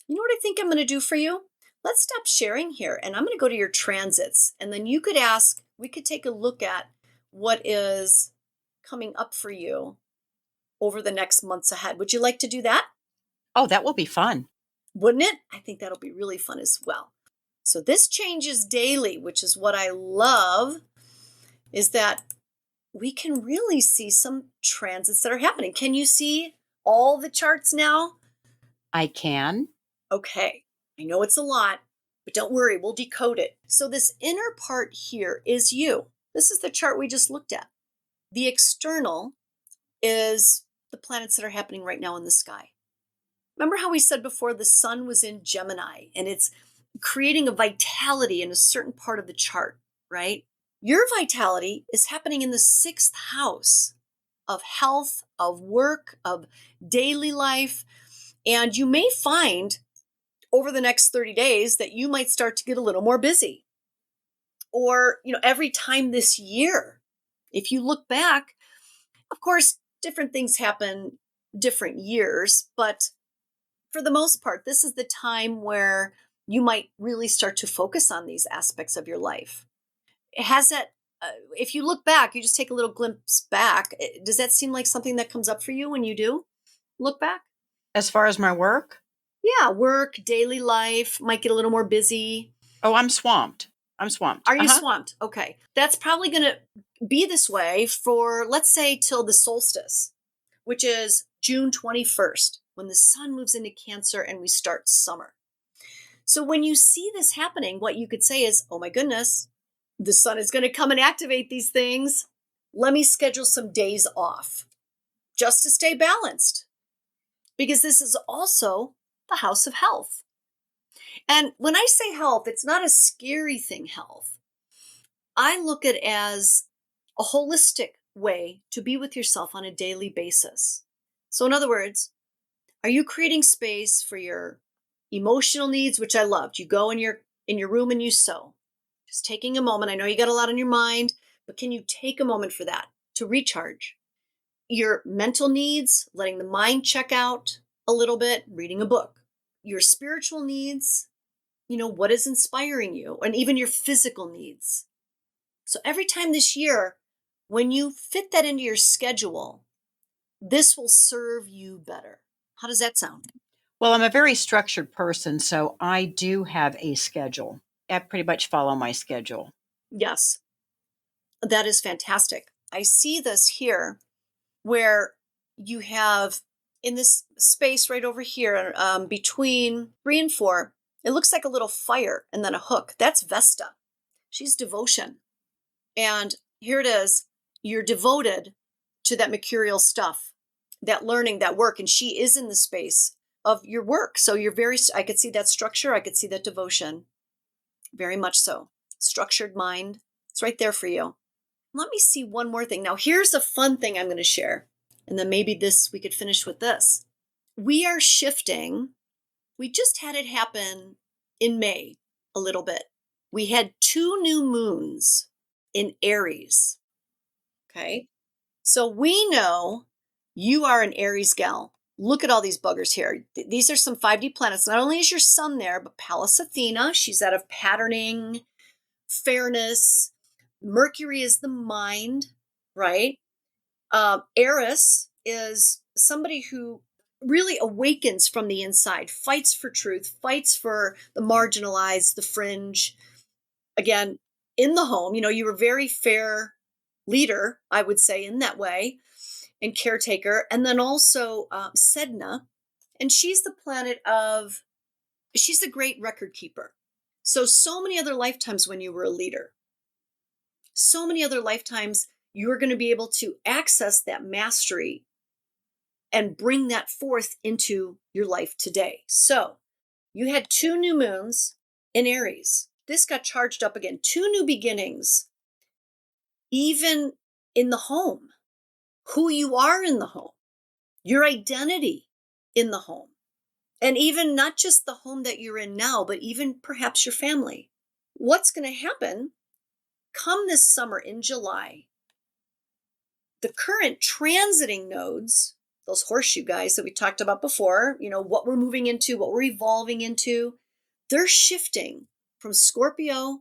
You know what I think I'm going to do for you? Let's stop sharing here, and I'm going to go to your transits, and then you could ask, we could take a look at what is coming up for you over the next months ahead. Would you like to do that? Oh, that will be fun. Wouldn't it? I think that'll be really fun as well. So this changes daily, which is what I love, is that we can really see some transits that are happening. Can you see all the charts now? I can. Okay, I know it's a lot, but don't worry, we'll decode it. So this inner part here is you. This is the chart we just looked at. The external is the planets that are happening right now in the sky. Remember how we said before the sun was in Gemini and it's creating a vitality in a certain part of the chart, right? Your vitality is happening in the 6th house of health, of work, of daily life. And you may find over the next 30 days that you might start to get a little more busy. Or, every time this year, if you look back, of course, different things happen different years, but for the most part, this is the time where you might really start to focus on these aspects of your life. It has that, if you look back, you just take a little glimpse back. Does that seem like something that comes up for you when you do look back? As far as my work? Yeah, work, daily life, might get a little more busy. Oh, I'm swamped. Are you swamped? Okay. That's probably going to be this way for, let's say, till the solstice, which is June 21st, when the sun moves into Cancer and we start summer. So when you see this happening, what you could say is, oh my goodness, the sun is going to come and activate these things. Let me schedule some days off just to stay balanced. Because this is also the house of health. And when I say health, it's not a scary thing, health. I look at it as a holistic way to be with yourself on a daily basis. So in other words, are you creating space for your emotional needs, which I loved? You go in your room and you sew. Just taking a moment. I know you got a lot on your mind, but can you take a moment for that to recharge? Your mental needs, letting the mind check out a little bit, reading a book. Your spiritual needs, what is inspiring you, and even your physical needs. So every time this year, when you fit that into your schedule, this will serve you better. How does that sound? Well, I'm a very structured person, so I do have a schedule. I pretty much follow my schedule. Yes, that is fantastic. I see this here where you have in this space right over here between 3 and 4, it looks like a little fire and then a hook. That's Vesta. She's devotion. And here it is. You're devoted to that mercurial stuff, that learning, that work. And she is in the space of your work. So I could see that structure. I could see that devotion. Very much so. Structured mind. It's right there for you. Let me see one more thing. Now, here's a fun thing I'm going to share. And then maybe we could finish with this. We are shifting. We just had it happen in May a little bit. We had 2 new moons in Aries. Okay. So we know you are an Aries gal. Look at all these buggers here. These are some 5D planets. Not only is your sun there, but Pallas Athena, she's out of patterning, fairness. Mercury is the mind, right? Eris is somebody who really awakens from the inside, fights for truth, fights for the marginalized, the fringe. Again, in the home, you were very fair leader, I would say, in that way, and caretaker. And then also Sedna, and she's the she's the great record keeper. So many other lifetimes when you were a leader, so many other lifetimes, you're going to be able to access that mastery and bring that forth into your life today. So you had 2 new moons in Aries. This got charged up again. 2 new beginnings, even in the home, who you are in the home, your identity in the home, and even not just the home that you're in now, but even perhaps your family. What's going to happen come this summer in July? The current transiting nodes, those horseshoe guys that we talked about before, what we're moving into, what we're evolving into, they're shifting from Scorpio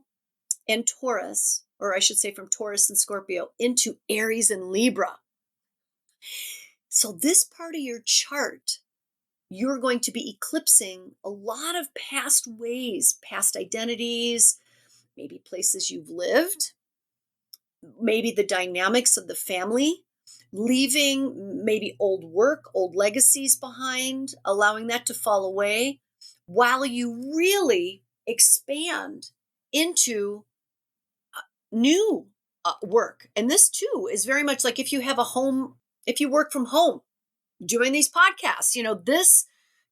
and Taurus, or I should say from Taurus and Scorpio, into Aries and Libra. So this part of your chart, you're going to be eclipsing a lot of past ways, past identities, maybe places you've lived, maybe the dynamics of the family, leaving maybe old work, old legacies behind, allowing that to fall away while you really expand into new work. And this too is very much like if you have a home, if you work from home, doing these podcasts, this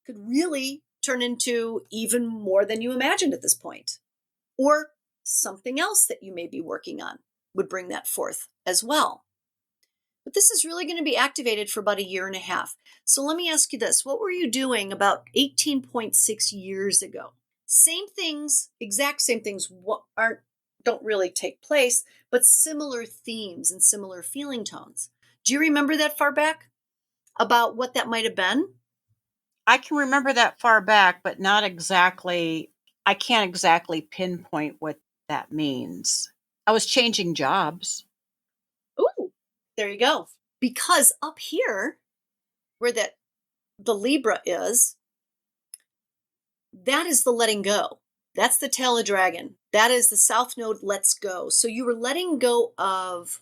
could really turn into even more than you imagined at this point. Or something else that you may be working on would bring that forth as well. But this is really going to be activated for about 1.5 years. So let me ask you this. What were you doing about 18.6 years ago? Same things, exact same things don't really take place, but similar themes and similar feeling tones. Do you remember that far back about what that might have been? I can remember that far back, but not exactly. I can't exactly pinpoint what that means. I was changing jobs. Ooh, there you go. Because up here, where the Libra is, that is the letting go. That's the tail of dragon. That is the south node lets go. So you were letting go of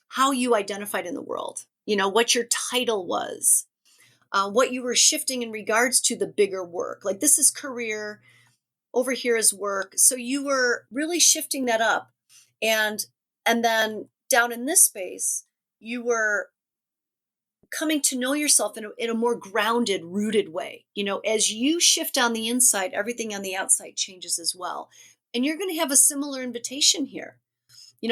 how you identified in the world, what your title was, what you were shifting in regards to the bigger work. Like this is career, over here is work. So you were really shifting that up. And then down in this space, you were coming to know yourself in a more grounded, rooted way. As you shift on the inside, everything on the outside changes as well. And you're going to have a similar invitation here.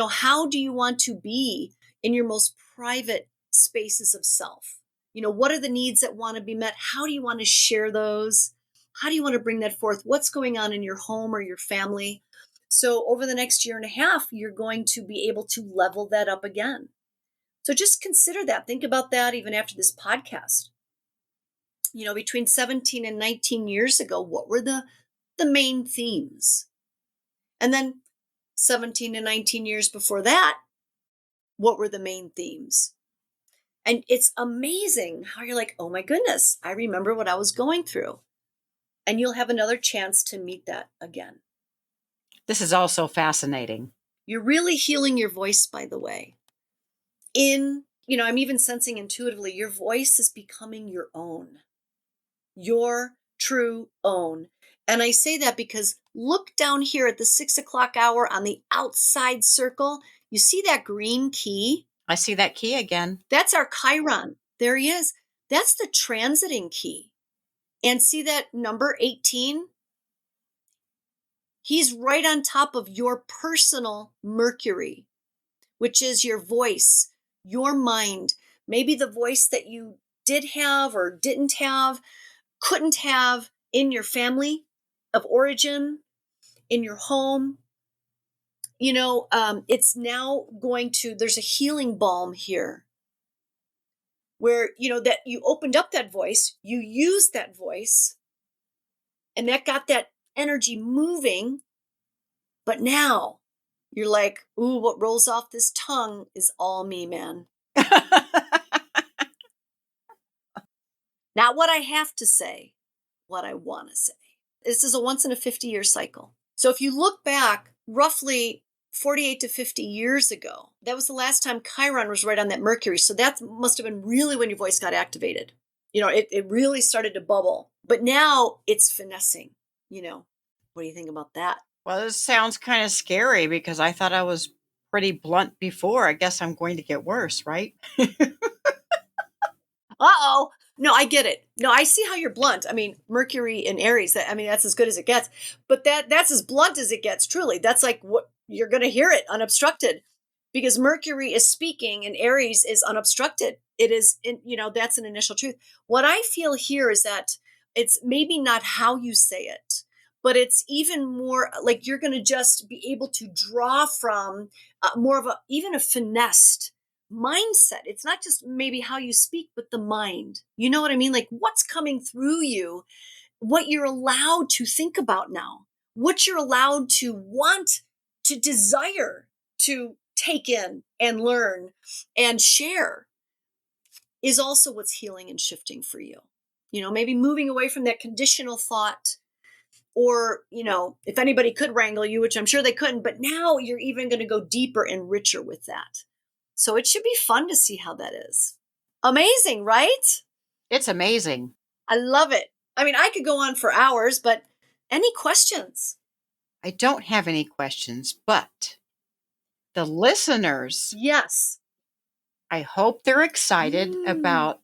How do you want to be in your most private spaces of self? What are the needs that want to be met? How do you want to share those? How do you want to bring that forth? What's going on in your home or your family? So over the next 1.5 years, you're going to be able to level that up again. So just consider that. Think about that even after this podcast. Between 17 and 19 years ago, what were the main themes? And then 17 to 19 years before that, what were the main themes? And it's amazing how you're like, oh my goodness, I remember what I was going through. And you'll have another chance to meet that again. This is also fascinating. You're really healing your voice, by the way. I'm even sensing intuitively, your voice is becoming your own, your true own. And I say that because look down here at the 6 o'clock hour on the outside circle. You see that green key? I see that key again. That's our Chiron. There he is. That's the transiting key. And see that number 18? He's right on top of your personal Mercury, which is your voice, your mind, maybe the voice that you did have or didn't have, couldn't have in your family of origin, in your home. It's now there's a healing balm here where, that you opened up that voice, you used that voice, and that got that energy moving. But now you're like, ooh, what rolls off this tongue is all me, man. Not what I have to say, what I want to say. This is a once in a 50-year cycle. So if you look back roughly 48 to 50 years ago, that was the last time Chiron was right on that Mercury. So that must have been really when your voice got activated. It really started to bubble. But now it's finessing. What do you think about that? Well, this sounds kind of scary because I thought I was pretty blunt before. I guess I'm going to get worse, right? Uh-oh. No, I get it. No, I see how you're blunt. I mean, Mercury in Aries, that's as good as it gets. But that's as blunt as it gets, truly. That's like what you're going to hear it unobstructed, because Mercury is speaking and Aries is unobstructed. It is, that's an initial truth. What I feel here is that it's maybe not how you say it, but it's even more like you're going to just be able to draw from more of even a finessed mindset. It's not just maybe how you speak, but the mind. You know what I mean? Like what's coming through you, what you're allowed to think about now, what you're allowed to want, to desire, to take in and learn and share is also what's healing and shifting for you. Maybe moving away from that conditional thought, or, if anybody could wrangle you, which I'm sure they couldn't, but now you're even going to go deeper and richer with that. So it should be fun to see how that is. Amazing, right? It's amazing. I love it. I mean, I could go on for hours, but any questions? I don't have any questions, but the listeners, Yes. I hope they're excited about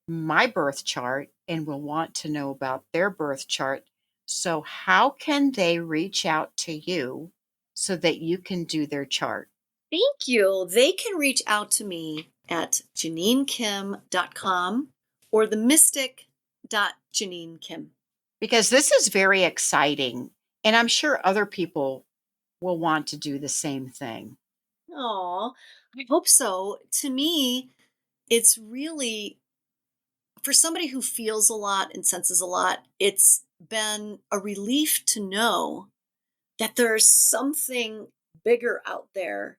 my birth chart and will want to know about their birth chart. So how can they reach out to you so that you can do their chart? Thank you. They can reach out to me at JeannineKim.com or themystic.JeannineKim. Because this is very exciting, and I'm sure other people will want to do the same thing. Oh, I hope so. To me, it's really, for somebody who feels a lot and senses a lot, it's been a relief to know that there's something bigger out there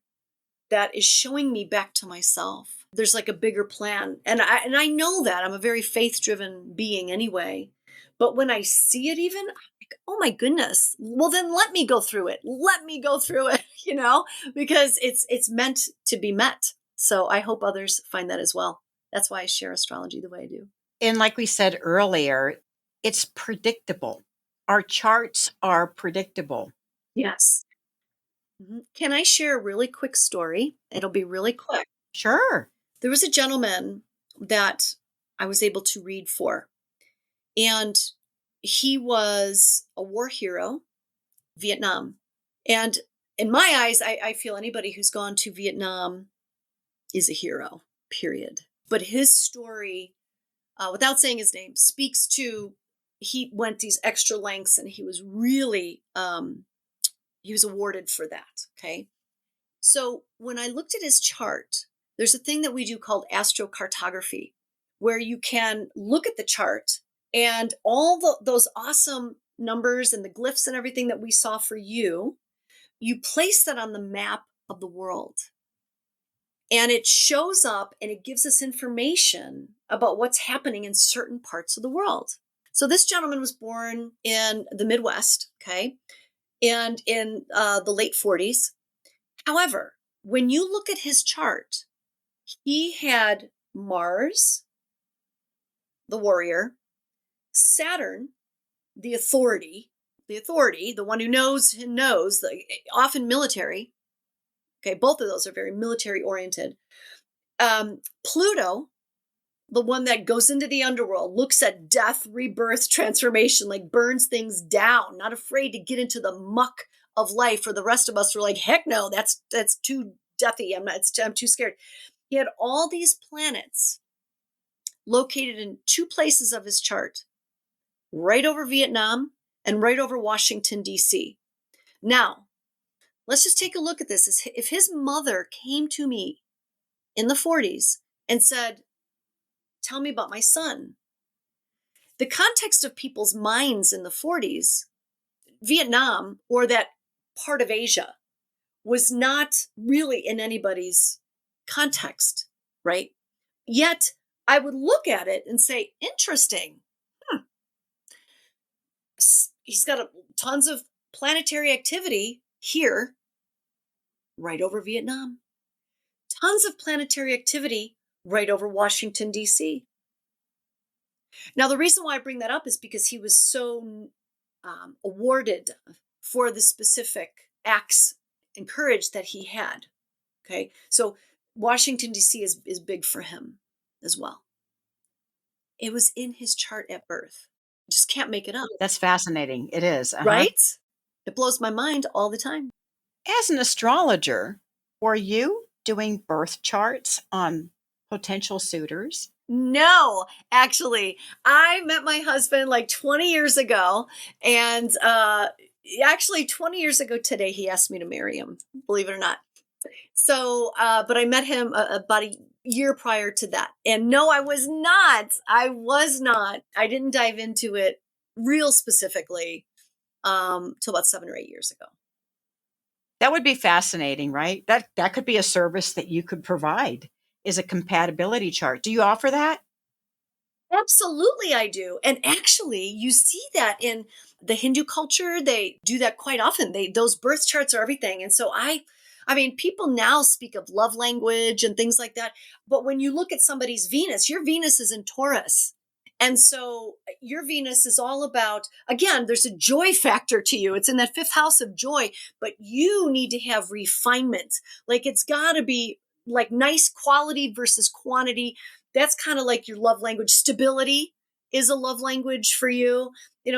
that is showing me back to myself. There's like a bigger plan. And I know that I'm a very faith-driven being anyway. But when I see it even, I'm like, oh my goodness, well then let me go through it. Let me go through it, because it's meant to be met. So I hope others find that as well. That's why I share astrology the way I do. And like we said earlier, it's predictable. Our charts are predictable. Yes. Can I share a really quick story? It'll be really quick. Sure. There was a gentleman that I was able to read for, and he was a war hero, Vietnam. And in my eyes, I feel anybody who's gone to Vietnam is a hero, period. But his story, without saying his name, speaks to, he went these extra lengths and he was really, he was awarded for that. Okay. So when I looked at his chart, there's a thing that we do called astrocartography, where you can look at the chart and all those awesome numbers and the glyphs and everything that we saw for you, you place that on the map of the world. And it shows up and it gives us information about what's happening in certain parts of the world. So this gentleman was born in the Midwest, okay, and in the late 40s. However, when you look at his chart, he had Mars, the warrior, Saturn, the authority, the one who knows, often military. Okay, both of those are very military oriented. Pluto, the one that goes into the underworld, looks at death, rebirth, transformation, like burns things down, not afraid to get into the muck of life. For the rest of us, we're like, heck no, that's too deathy. I'm too scared. He had all these planets located in two places of his chart, right over Vietnam and right over Washington, D.C. Now, let's just take a look at this. If his mother came to me in the 40s and said, Tell me about my son. The context of people's minds in the 40s, Vietnam or that part of Asia was not really in anybody's context, right? Yet I would look at it and say, interesting. He's got tons of planetary activity here, right over Vietnam. Tons of planetary activity right over Washington, D.C. Now, the reason why I bring that up is because he was so awarded for the specific acts and courage that he had. Okay, so Washington, D.C. is big for him as well. It was in his chart at birth. You just can't make it up. That's fascinating. It is. Right? It blows my mind all the time. As an astrologer, were you doing birth charts on potential suitors? No, actually, I met my husband like 20 years ago. And actually, 20 years ago today, he asked me to marry him, believe it or not. So, but I met him about a year prior to that. And no, I was not. I didn't dive into it real specifically till about 7 or 8 years ago. That would be fascinating, right? That could be a service that you could provide, is a compatibility chart. Do you offer that? Absolutely, I do. And actually, you see that in the Hindu culture. They do that quite often. Those birth charts are everything. And so I mean, people now speak of love language and things like that. But when you look at somebody's Venus, your Venus is in Taurus. And so your Venus is all about, again, there's a joy factor to you. It's in that 5th house of joy, but you need to have refinement. Like it's got to be like nice quality versus quantity. That's kind of like your love language. Stability is a love language for you.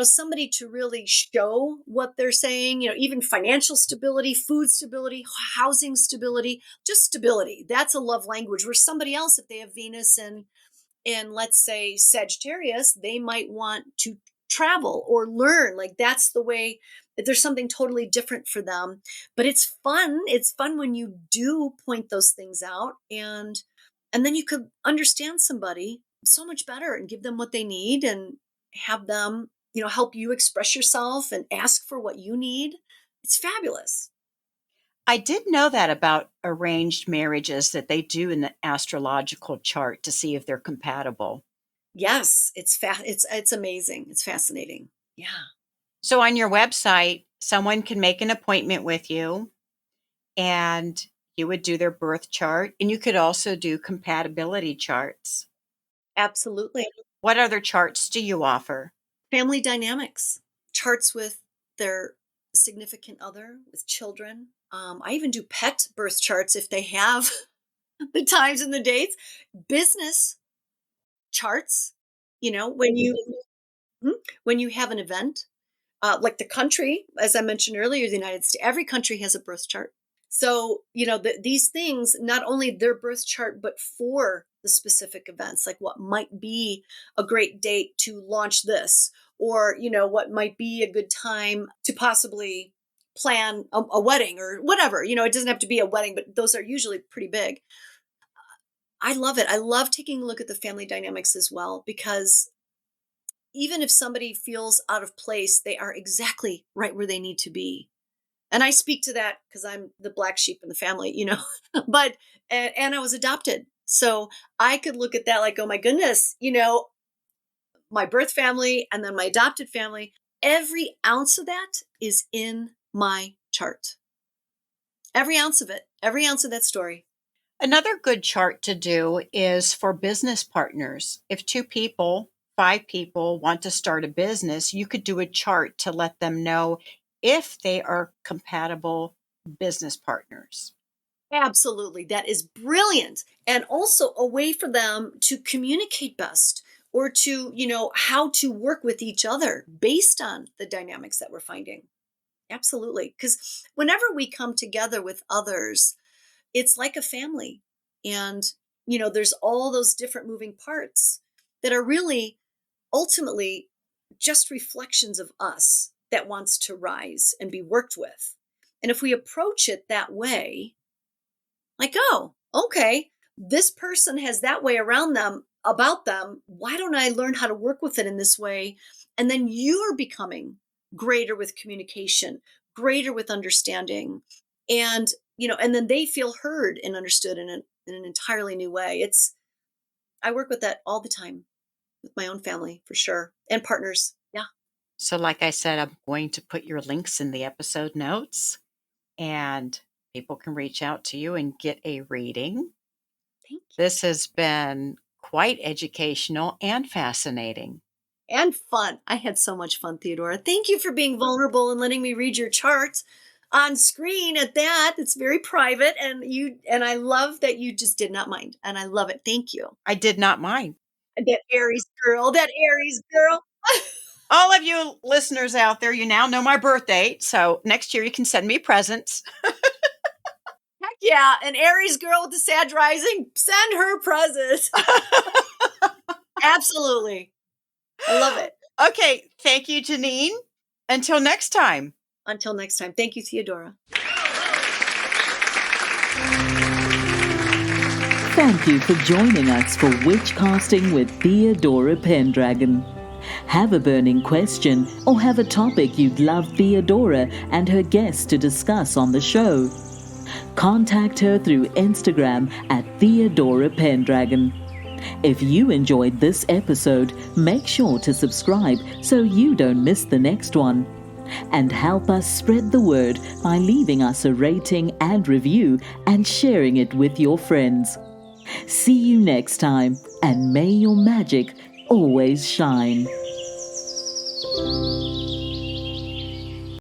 Somebody to really show what they're saying, even financial stability, food stability, housing stability, just stability. That's a love language. Where somebody else, if they have Venus and let's say Sagittarius, they might want to travel or learn. Like that's the way. There's something totally different for them. But it's fun. It's fun when you do point those things out, and then you could understand somebody so much better and give them what they need and have them, help you express yourself and ask for what you need. It's fabulous. I did know that about arranged marriages, that they do an astrological chart to see if they're compatible. Yes, it's amazing. It's fascinating. Yeah. So on your website, someone can make an appointment with you and you would do their birth chart, and you could also do compatibility charts. Absolutely. What other charts do you offer? Family dynamics, charts with their significant other, with children. I even do pet birth charts if they have the times and the dates. Business charts, when you have an event, like the country, as I mentioned earlier, the United States, every country has a birth chart. So, these things, not only their birth chart, but for the specific events, like what might be a great date to launch this, or, what might be a good time to possibly plan a wedding or whatever. It doesn't have to be a wedding, but those are usually pretty big. I love it. I love taking a look at the family dynamics as well, because even if somebody feels out of place, they are exactly right where they need to be. And I speak to that because I'm the black sheep in the family, but, and I was adopted. So I could look at that like, oh my goodness, my birth family and then my adopted family, every ounce of that is in my chart. Every ounce of it, every ounce of that story. Another good chart to do is for business partners. If 2 people, 5 people want to start a business, you could do a chart to let them know if they are compatible business partners. Absolutely. That is brilliant. And also a way for them to communicate best, or to, how to work with each other based on the dynamics that we're finding. Absolutely. Because whenever we come together with others, it's like a family. And, there's all those different moving parts that are really ultimately just reflections of us that wants to rise and be worked with. And if we approach it that way, like, oh, okay, this person has that way around them. about them. Why don't I learn how to work with it in this way? And then you are becoming greater with communication, greater with understanding. And, and then they feel heard and understood in an entirely new way. I work with that all the time with my own family, for sure, and partners. Yeah. So like I said, I'm going to put your links in the episode notes, and people can reach out to you and get a reading. Thank you. This has been quite educational and fascinating. And fun. I had so much fun, Theodora. Thank you for being vulnerable and letting me read your charts on screen at that. It's very private, and I love that you just did not mind. And I love it. Thank you. I did not mind. That Aries girl. All of you listeners out there, you now know my birth date. So next year you can send me presents. Heck yeah. An Aries girl with the Sag rising, send her presents. Absolutely. I love it. Okay. Thank you, Jeannine. Until next time. Until next time. Thank you, Theodora. Thank you for joining us for Witchcasting with Theodora Pendragon. Have a burning question or have a topic you'd love Theodora and her guests to discuss on the show? Contact her through Instagram at Theodora Pendragon. If you enjoyed this episode, make sure to subscribe so you don't miss the next one. And help us spread the word by leaving us a rating and review and sharing it with your friends. See you next time, and may your magic always shine.